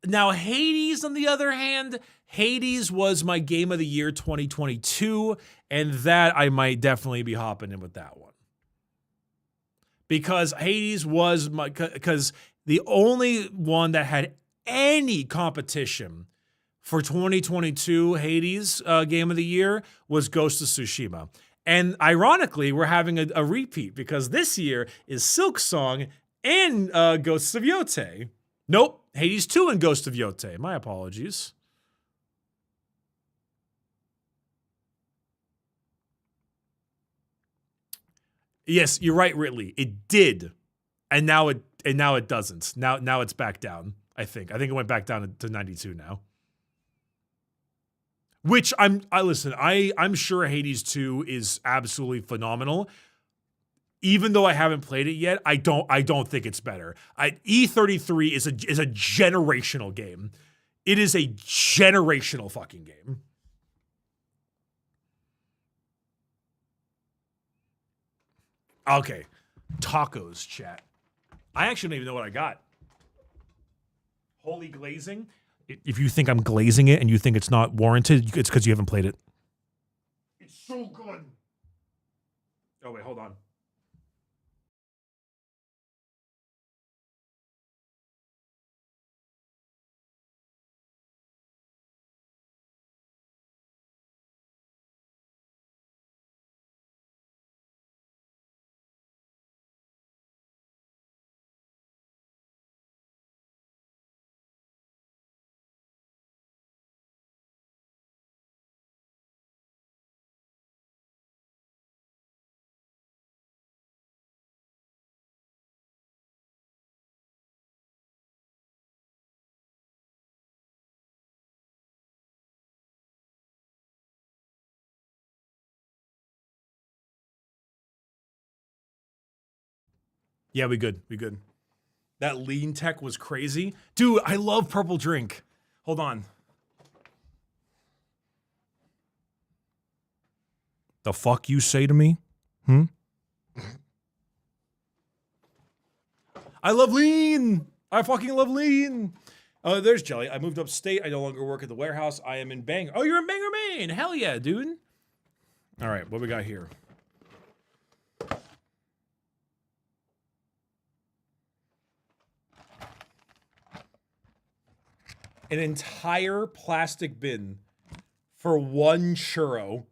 Now, Hades, on the other hand, Hades was my game of the year 2022, and that I might definitely be hopping in with that one. Because Hades was because the only one that had any competition for 2022 Hades game of the year was Ghost of Tsushima. And ironically, we're having a repeat because this year is Silksong and Ghosts of Yote. Nope, Hades 2 and Ghost of Yote. My apologies. Yes, you're right, Ridley. It did, and now it doesn't. Now it's back down. I think it went back down to 92 now. Which I'm sure Hades 2 is absolutely phenomenal. Even though I haven't played it yet, I don't think it's better. E33 is a generational game. It is a generational fucking game. Okay. Tacos, chat. I actually don't even know what I got. Holy glazing. If you think I'm glazing it and you think it's not warranted, it's because you haven't played it. It's so good. Oh, wait, hold on. Yeah, we good. We good. That lean tech was crazy. Dude, I love purple drink. Hold on. The fuck you say to me? Hmm? I love lean. I fucking love lean. Oh, there's Jelly. I moved upstate. I no longer work at the warehouse. I am in Bangor. Oh, you're in Bangor, Maine. Hell yeah, dude. All right, what we got here? An entire plastic bin for one churro.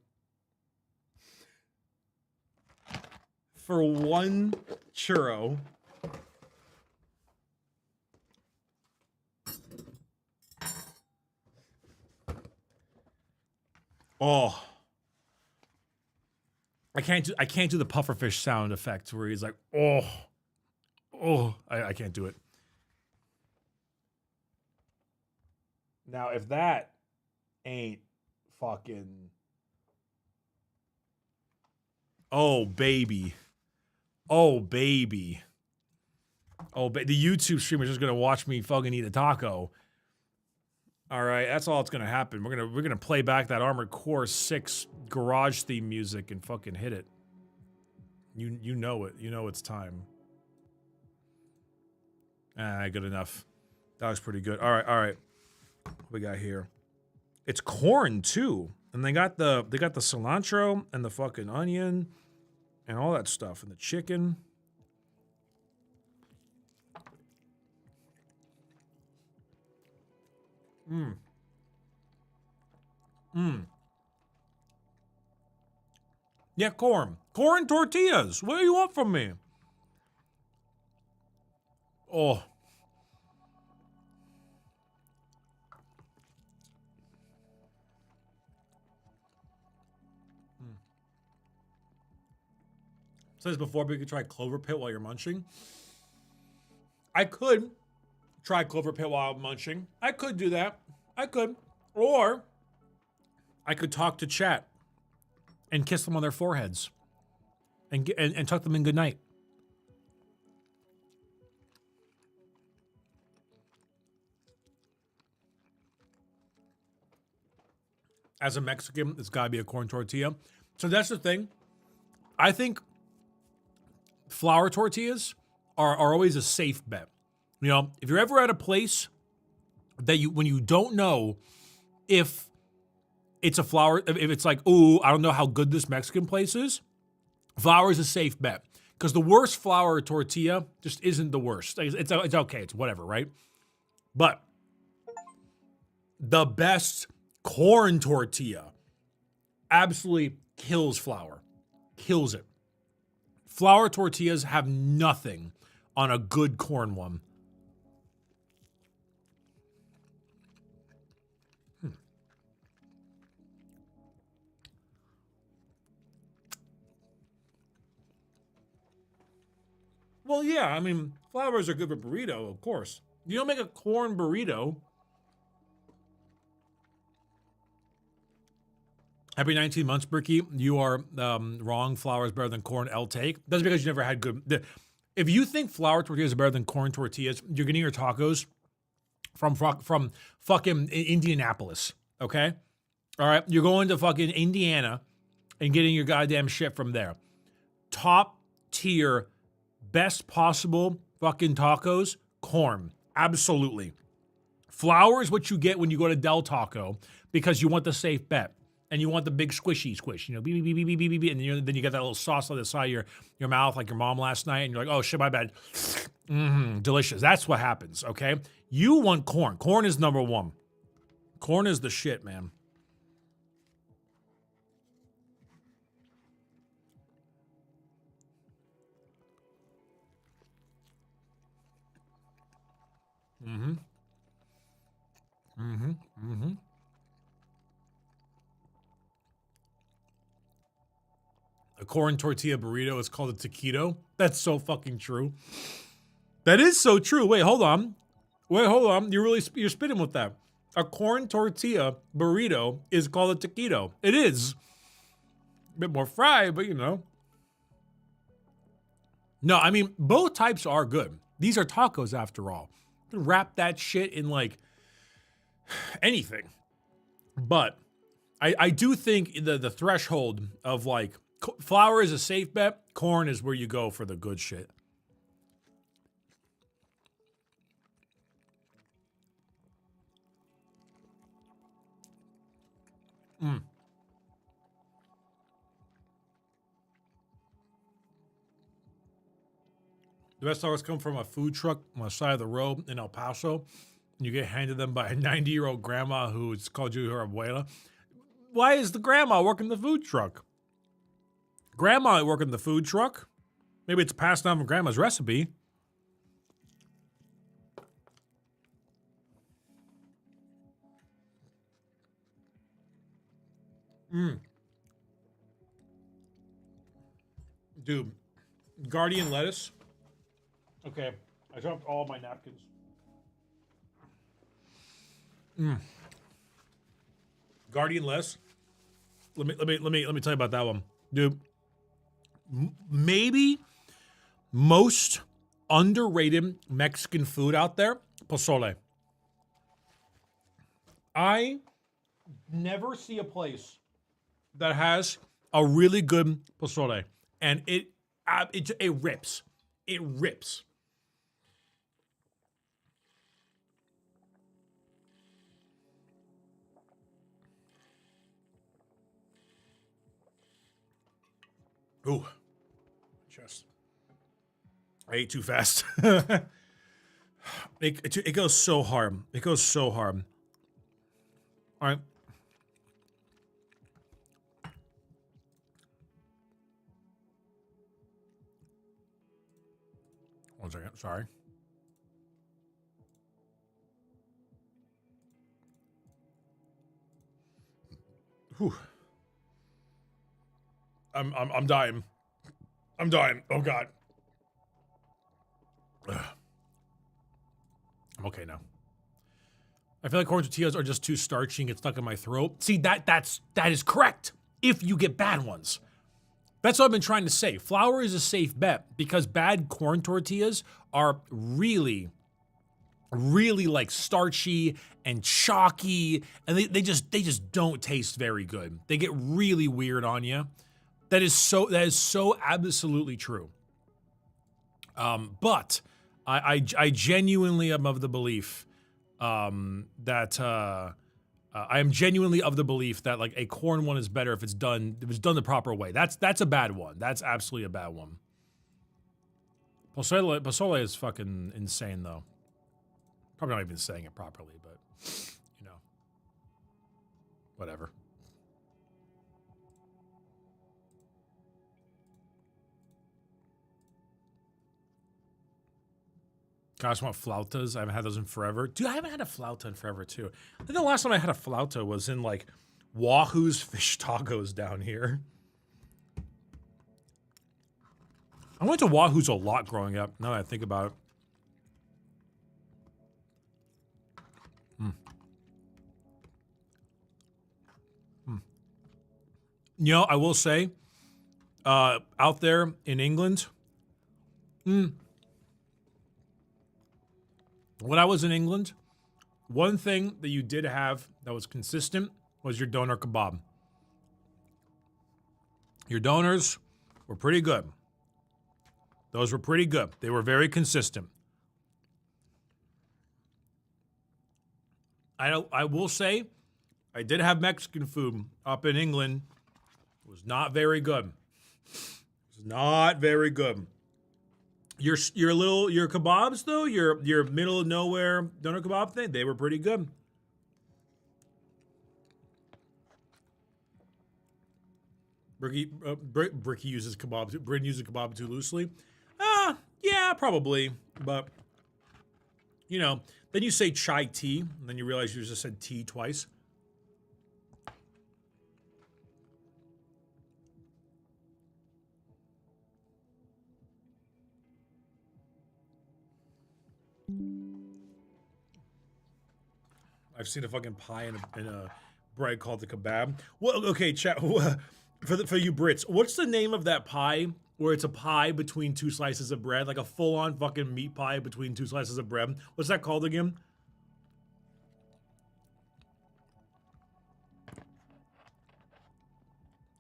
For one churro. Oh. I can't do the pufferfish sound effect where he's like, oh. Oh, I can't do it. Now, if that ain't fucking... Oh, baby. Oh, baby. Oh, the YouTube streamer's just gonna watch me fucking eat a taco. All right, that's all that's gonna happen. We're gonna play back that Armored Core 6 garage theme music and fucking hit it. You know it. You know it's time. Good enough. That was pretty good. All right, all right. What we got here? It's corn too, and they got the cilantro and the fucking onion and all that stuff and the chicken. Mmm. Mmm. Yeah, corn. Corn tortillas. What do you want from me? Oh. Says before, but you could try Clover Pit while you're munching. I could try Clover Pit while I'm munching. I could do that. I could. Or I could talk to chat and kiss them on their foreheads and tuck them in good night. As a Mexican, it's got to be a corn tortilla. So that's the thing. I think flour tortillas are always a safe bet. You know, if you're ever at a place that when you don't know if it's a flour, if it's like, ooh, I don't know how good this Mexican place is, flour is a safe bet. Because the worst flour tortilla just isn't the worst. It's okay, it's whatever, right? But the best corn tortilla absolutely kills flour. Kills it. Flour tortillas have nothing on a good corn one. Well, yeah, I mean, flours are good for burrito, of course. You don't make a corn burrito. Happy 19 months, Bricky. You are wrong. Flour is better than corn. I'll take. That's because you never had good. If you think flour tortillas are better than corn tortillas, you're getting your tacos from fucking Indianapolis. Okay, all right. You're going to fucking Indiana and getting your goddamn shit from there. Top tier, best possible fucking tacos. Corn, absolutely. Flour is what you get when you go to Del Taco because you want the safe bet. And you want the big squishy squish, you know, beep, beep, beep, beep, beep, beep, and then you get that little sauce on the side of your mouth like your mom last night, and you're like, oh shit, my bad. Delicious. That's what happens, okay? You want corn. Corn is number one. Corn is the shit, man. A corn tortilla burrito is called a taquito. That's so fucking true. That is so true. Wait, hold on. You're spitting with that. A corn tortilla burrito is called a taquito. It is. A bit more fried, but you know. No, I mean, both types are good. These are tacos after all. Wrap that shit in like anything. But I do think the threshold of like flour is a safe bet. Corn is where you go for the good shit. Mm. The best tacos come from a food truck on the side of the road in El Paso. You get handed them by a 90-year-old grandma who's called you her abuela. Why is the grandma working the food truck? Grandma ain't working the food truck. Maybe it's passed down from grandma's recipe. Dude, Guardian lettuce. Okay, I dropped all my napkins. Guardian lettuce. Let me tell you about that one, dude. Maybe most underrated Mexican food out there, pozole. I never see a place that has a really good pozole, and it rips. It rips. Ooh, just I ate too fast. It goes so hard. It goes so hard. All right. One second. Sorry. Whew. I'm dying. I'm dying. Oh God. Ugh. I'm okay now. I feel like corn tortillas are just too starchy and get stuck in my throat. See, that is correct. If you get bad ones. That's what I've been trying to say. Flour is a safe bet because bad corn tortillas are really like starchy and chalky, and they just don't taste very good. They get really weird on you. That is so absolutely true. But I genuinely am of the belief that I am genuinely of the belief that like a corn one is better if it's done the proper way. That's a bad one. That's absolutely a bad one. Pozole is fucking insane though. Probably not even saying it properly, but you know, whatever. Gosh, I want flautas. I haven't had those in forever. Dude, I haven't had a flauta in forever, too. I think the last time I had a flauta was in, like, Wahoo's Fish Tacos down here. I went to Wahoo's a lot growing up, now that I think about it. You know, I will say, out there in England, when I was in England, one thing that you did have that was consistent was your doner kebab. Your donors were pretty good. Those were pretty good. They were very consistent. I will say, I did have Mexican food up in England. It was not very good. It was not very good. Your kebabs though, your middle of nowhere doner kebab thing, they were pretty good. Bricky uses kebab. Bryn uses kebab too loosely. Yeah, probably. But you know, then you say chai tea, and then you realize you just said tea twice. I've seen a fucking pie in a bread called the kebab. Well, okay, chat. For you Brits, what's the name of that pie where it's a pie between two slices of bread, like a full-on fucking meat pie between two slices of bread. What's that called again?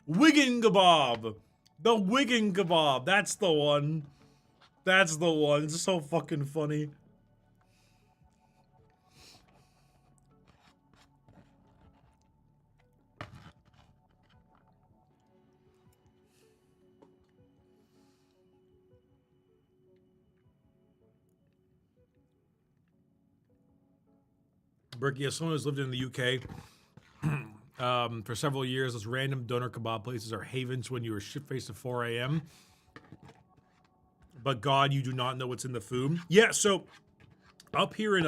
Wigan kebab. The Wigan kebab. That's the one. That's the one. It's so fucking funny. Bricky, as someone who's lived in the UK for several years, those random doner kebab places are havens when you are shit-faced at 4 a.m. But God, you do not know what's in the food. Yeah, so up here in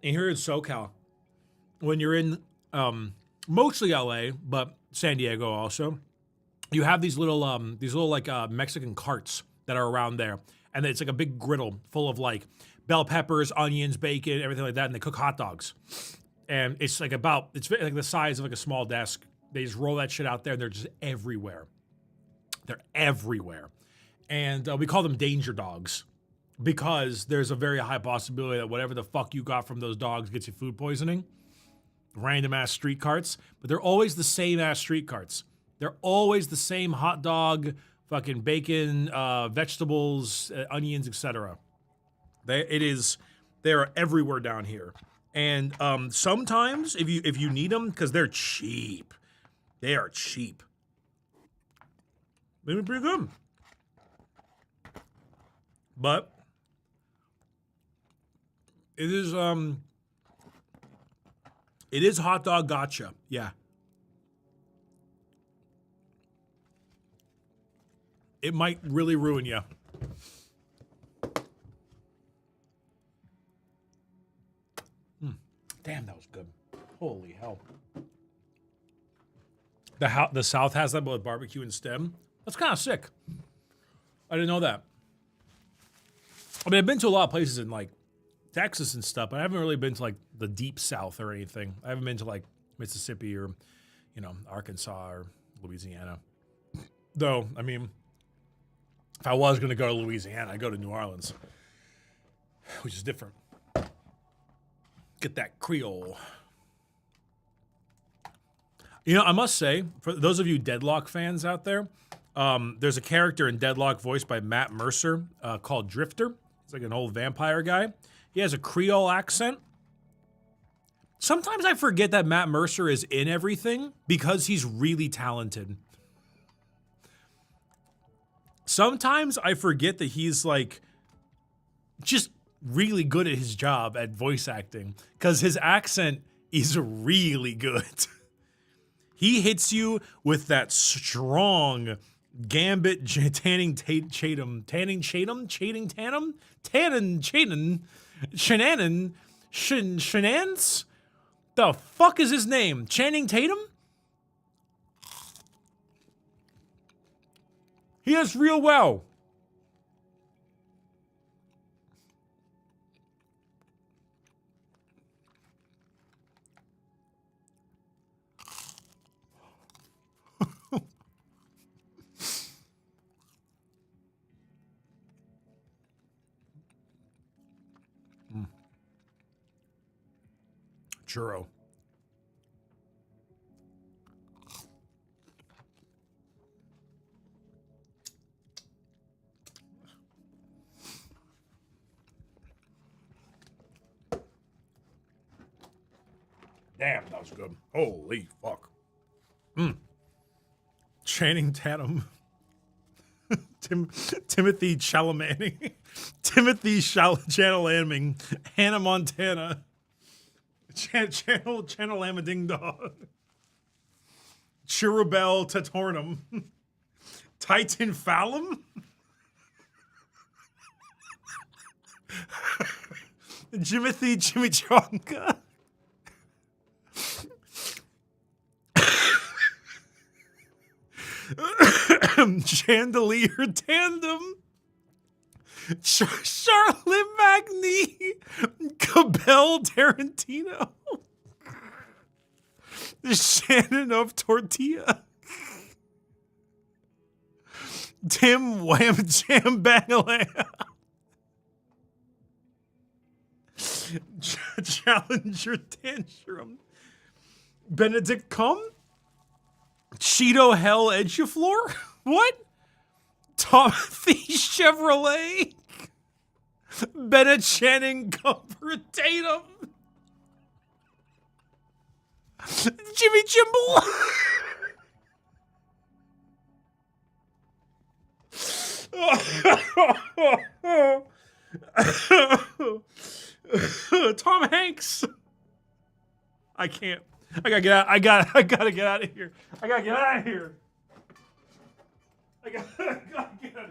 SoCal, when you're in mostly LA, but San Diego also, you have these little like Mexican carts that are around there, and it's like a big griddle full of like bell peppers, onions, bacon, everything like that, and they cook hot dogs. And it's like it's like the size of like a small desk. They just roll that shit out there, and they're just everywhere. They're everywhere. And we call them danger dogs because there's a very high possibility that whatever the fuck you got from those dogs gets you food poisoning. Random ass street carts, but they're always the same ass street carts. They're always the same hot dog, fucking bacon, vegetables, onions, etc. They're everywhere down here. And sometimes if you need them, because they're cheap. They are cheap. They're pretty good. But it is hot dog gotcha. Yeah. It might really ruin you. Damn, that was good. Holy hell. The South has that with barbecue instead. That's kind of sick. I didn't know that. I mean, I've been to a lot of places in like Texas and stuff, but I haven't really been to like the deep South or anything. I haven't been to like Mississippi or, Arkansas or Louisiana. Though, I mean, if I was going to go to Louisiana, I'd go to New Orleans, which is different. Get that Creole. I must say, for those of you Deadlock fans out there, there's a character in Deadlock voiced by Matt Mercer called Drifter. He's like an old vampire guy. He has a Creole accent. Sometimes I forget that Matt Mercer is in everything because he's really talented. Sometimes I forget that he's like just really good at his job at voice acting because his accent is really good. He hits you with that strong Gambit Channing Tatum, Shenan's? The fuck is his name? Channing Tatum? He does real well. Churro. Damn, that was good. Holy fuck. Channing Tatum. Timothy Chalamet. Timothy Chalamet. Hannah Montana. Channel Amading Dog. Chirubel Tatornum. Titan Fallum. Jimothy Chimichanga. Chandelier Tandem. Charlotte Magny. Cabell Tarantino. The Shannon of Tortilla. Tim Wham Jam Bangalang. Challenger Tantrum. Benedict Cum? Cheeto Hell Edgefloor? What? Timothy Chevrolet? Bennett Channing Comfort Tatum? Jimmy Jimble? Tom Hanks. I can't. I gotta get out. I gotta get out of here. I gotta get out of here. I gotta get out of here.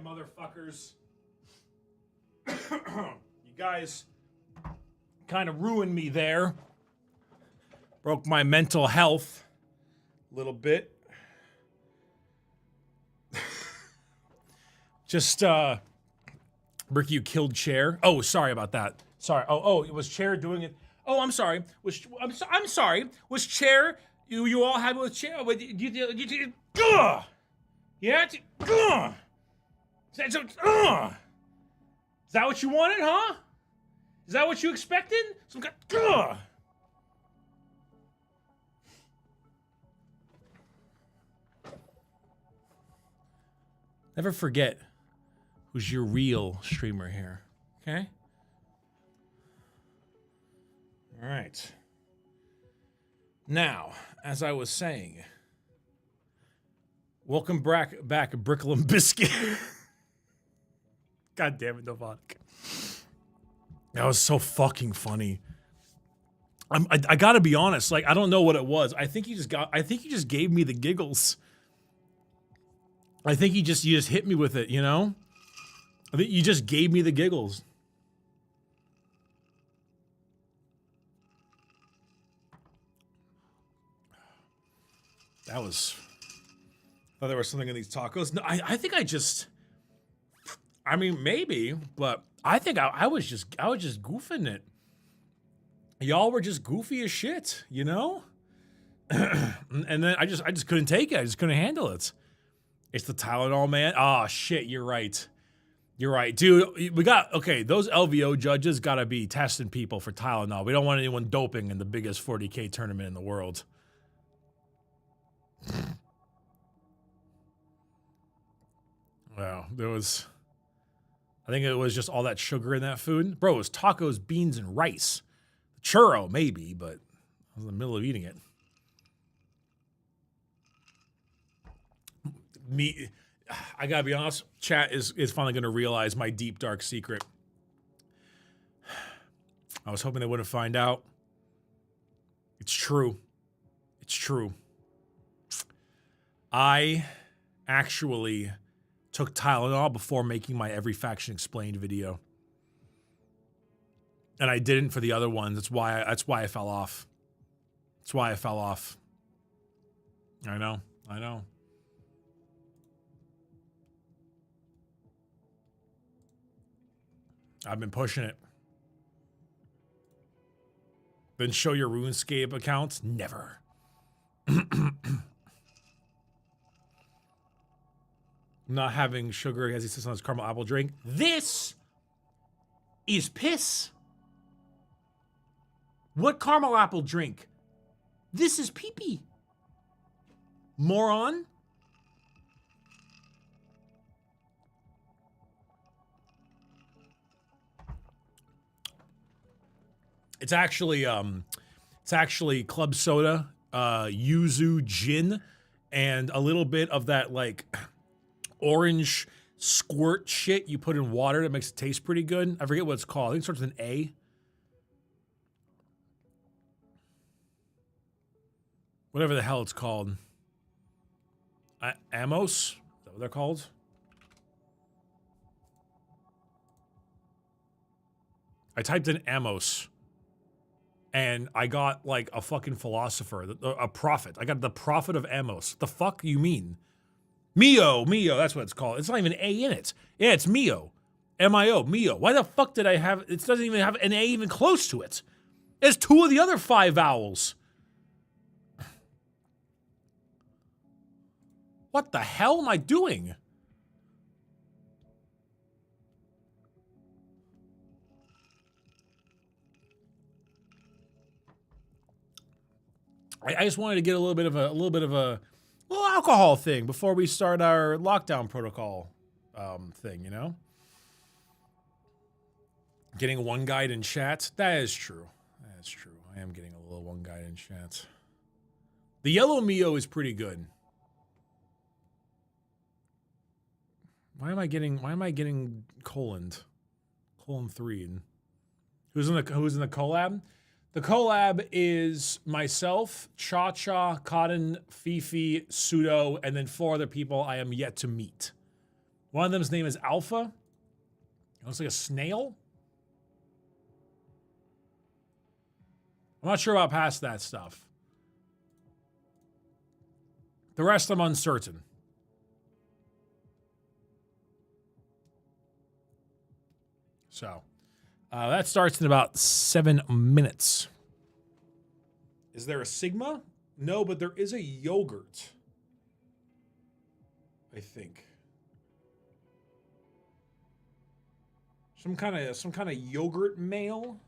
right, motherfuckers. You guys kind of ruined me there. Broke my mental health a little bit. Just, Bricky, you killed Chair. Oh, sorry about that. Sorry. Oh, it was Chair doing it. Oh, I'm sorry. I'm sorry. Was Chair, you all happy with Chair? You yeah? Is that what you wanted, huh? Is that what you expected? Some kind. Never forget who's your real streamer here. Okay? All right. Now, as I was saying, welcome back, Brickle Biscuit. God damn it, Novak. That was so fucking funny. I gotta be honest, like, I don't know what it was. I think he just gave me the giggles. I think you just hit me with it, you know? I think you just gave me the giggles. That was... I thought there was something in these tacos. No, I think I mean, maybe, but I think I was just goofing it. Y'all were just goofy as shit, you know? And then I just couldn't take it. I just couldn't handle it. It's the Tylenol, man. Oh, shit, you're right. You're right. Dude, okay, those LVO judges gotta be testing people for Tylenol. We don't want anyone doping in the biggest 40K tournament in the world. Wow, I think it was just all that sugar in that food. Bro, it was tacos, beans, and rice. Churro, maybe, but I was in the middle of eating it. I gotta be honest, chat is finally gonna realize my deep, dark secret. I was hoping they wouldn't find out. It's true. It's true. I actually took Tylenol before making my Every Faction Explained video. And I didn't for the other ones. That's why I fell off. That's why I fell off. I know. I've been pushing it. Then show your RuneScape accounts? Never. Not having sugar as he sits on his caramel apple drink. This is piss. What caramel apple drink? This is pee-pee. Moron. It's actually club soda, yuzu gin, and a little bit of that like orange squirt shit you put in water that makes it taste pretty good. I forget what it's called. I think it starts with an A. Whatever the hell it's called. Amos? Is that what they're called? I typed in Amos. And I got like a fucking philosopher, a prophet. I got the prophet of Amos. The fuck you mean? Mio, that's what it's called. It's not even A in it. Yeah, it's Mio. M-I-O, Mio. Why the fuck did I have, it doesn't even have an A even close to it. There's two of the other 5 vowels. What the hell am I doing? I just wanted to get a little bit of a little alcohol thing before we start our lockdown protocol thing, you know? Getting one guide in chat. That is true. That's true. I am getting a little one guide in chat. The yellow Mio is pretty good. Why am I getting colon 3? Who's in the collab? The collab is myself, Cha-Cha, Cotton, Fifi, Pseudo, and then 4 other people I am yet to meet. One of them's name is Alpha. It looks like a snail. I'm not sure about past that stuff. The rest I'm uncertain. So, that starts in about 7 minutes. Is there a Sigma? No, but there is a yogurt. I think. Some kind of yogurt mail.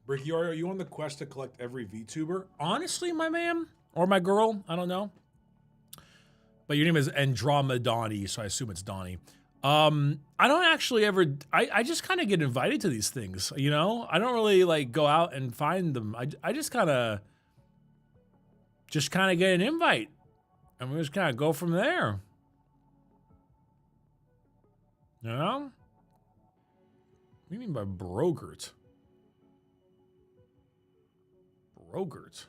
Bricky, are you on the quest to collect every VTuber? Honestly, my man, or my girl, I don't know. But your name is Andromedani, so I assume it's Donnie. I don't actually ever, I just kind of get invited to these things, you know? I don't really like go out and find them. I just kind of get an invite. And we just kind of go from there. You know? What do you mean by Brogurt? Brogurt.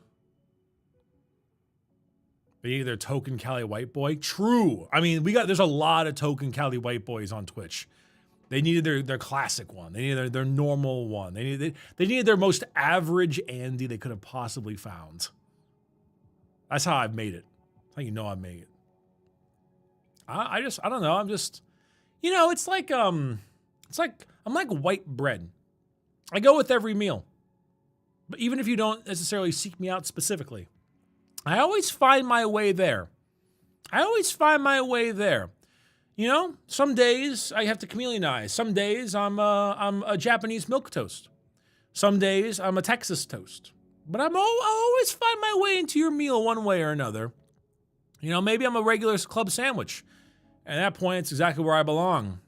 They need their token Cali white boy. True. I mean, there's a lot of token Cali white boys on Twitch. They needed their classic one. They needed their normal one. They needed their most average Andy they could have possibly found. That's how I've made it. That's how you know I've made it. I don't know. I'm just, you know, it's like I'm like white bread. I go with every meal. But even if you don't necessarily seek me out specifically, I always find my way there. You know, some days I have to chameleonize. Some days I'm a Japanese milk toast. Some days I'm a Texas toast. But I'll always find my way into your meal one way or another. You know, maybe I'm a regular club sandwich. And at that point, it's exactly where I belong.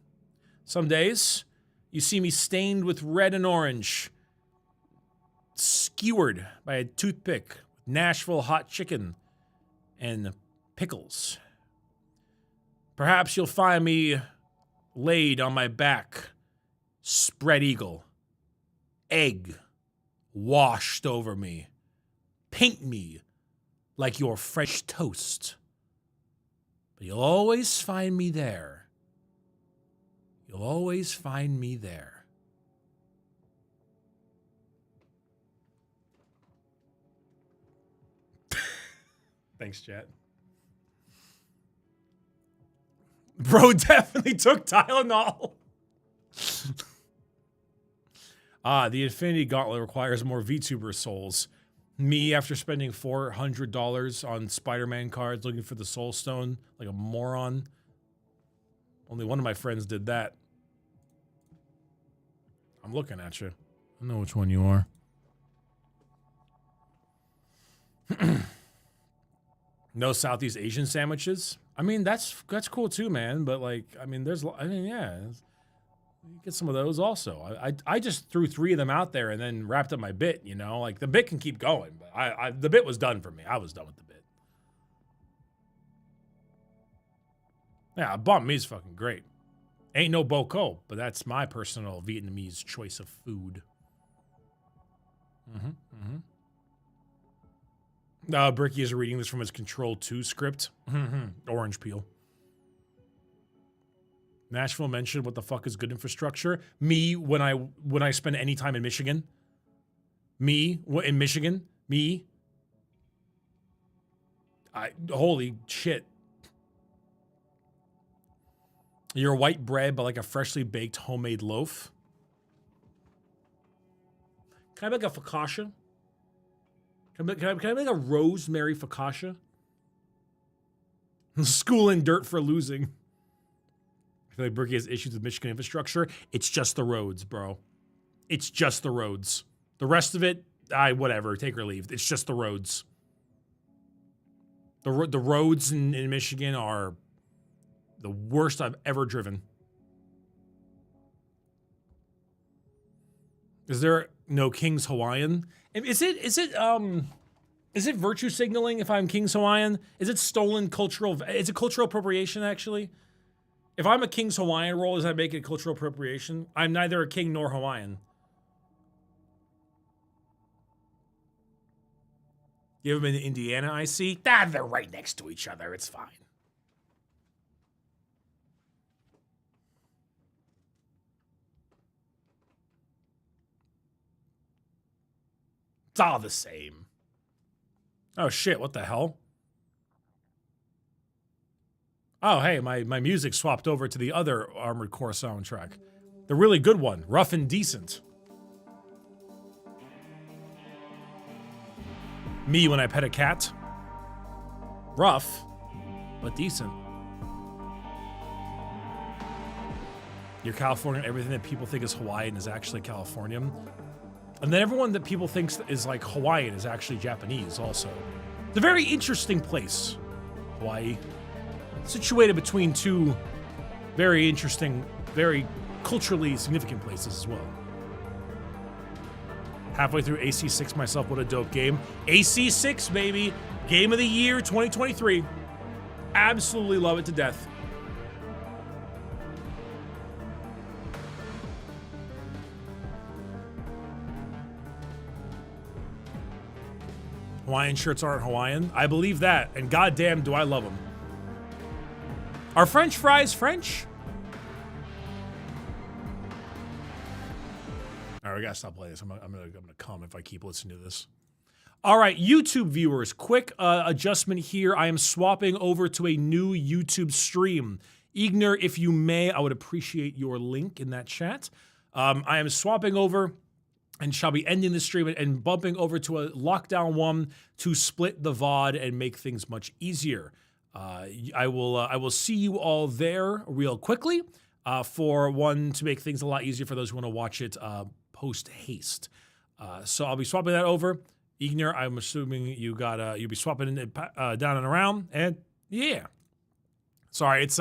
Some days you see me stained with red and orange, skewered by a toothpick, Nashville hot chicken, and pickles. Perhaps you'll find me laid on my back, spread eagle, egg washed over me. Paint me like your French toast. But you'll always find me there. You'll always find me there. Thanks, chat. Bro definitely took Tylenol. The Infinity Gauntlet requires more VTuber souls. Me, after spending $400 on Spider-Man cards looking for the Soul Stone, like a moron. Only one of my friends did that. I'm looking at you. I know which one you are. No Southeast Asian sandwiches. I mean, that's cool too, man. But like, yeah, get some of those also. I just threw 3 of them out there and then wrapped up my bit. You know, like the bit can keep going, but the bit was done for me. I was done with the bit. Yeah, banh mi's fucking great. Ain't no boko, but that's my personal Vietnamese choice of food. Bricky is reading this from his Control 2 script. Orange peel. Nashville mentioned what the fuck is good infrastructure. Me, when I spend any time in Michigan. Me, in Michigan. Me. Holy shit. Your white bread, but like a freshly baked homemade loaf. Can I make a focaccia? Can I make a rosemary focaccia? School in dirt for losing. I feel like Bricky has issues with Michigan infrastructure. It's just the roads, bro. It's just the roads. The rest of it, whatever, take or leave. It's just the roads. The roads in Michigan are the worst I've ever driven. Is there no King's Hawaiian? Is it virtue signaling if I'm King's Hawaiian? Is it is it cultural appropriation actually? If I'm a King's Hawaiian roll, does that make it cultural appropriation? I'm neither a king nor Hawaiian. You ever been to Indiana, I see? Ah, they're right next to each other. It's fine. It's all the same. Oh, shit. What the hell? Oh, hey, my music swapped over to the other Armored Core soundtrack. The really good one. Rough and Decent. Me when I pet a cat. Rough, but decent. You're Californian, everything that people think is Hawaiian is actually Californian. And then everyone that people thinks is like Hawaiian is actually Japanese also. It's a very interesting place, Hawaii. Situated between two very interesting, very culturally significant places as well. Halfway through AC6 myself, what a dope game. AC6, baby. Game of the year 2023. Absolutely love it to death. Hawaiian shirts aren't Hawaiian. I believe that, and goddamn do I love them. Are French fries French? All right, we gotta stop playing this. I'm gonna come if I keep listening to this. All right, YouTube viewers, quick adjustment here. I am swapping over to a new YouTube stream. Ignor, if you may, I would appreciate your link in that chat. I am swapping over and shall be ending the stream and bumping over to a lockdown one to split the VOD and make things much easier. I will see you all there real quickly for one to make things a lot easier for those who want to watch it post haste. So I'll be swapping that over. Ignor, I'm assuming you'll be swapping it down and around, and yeah. Sorry, it's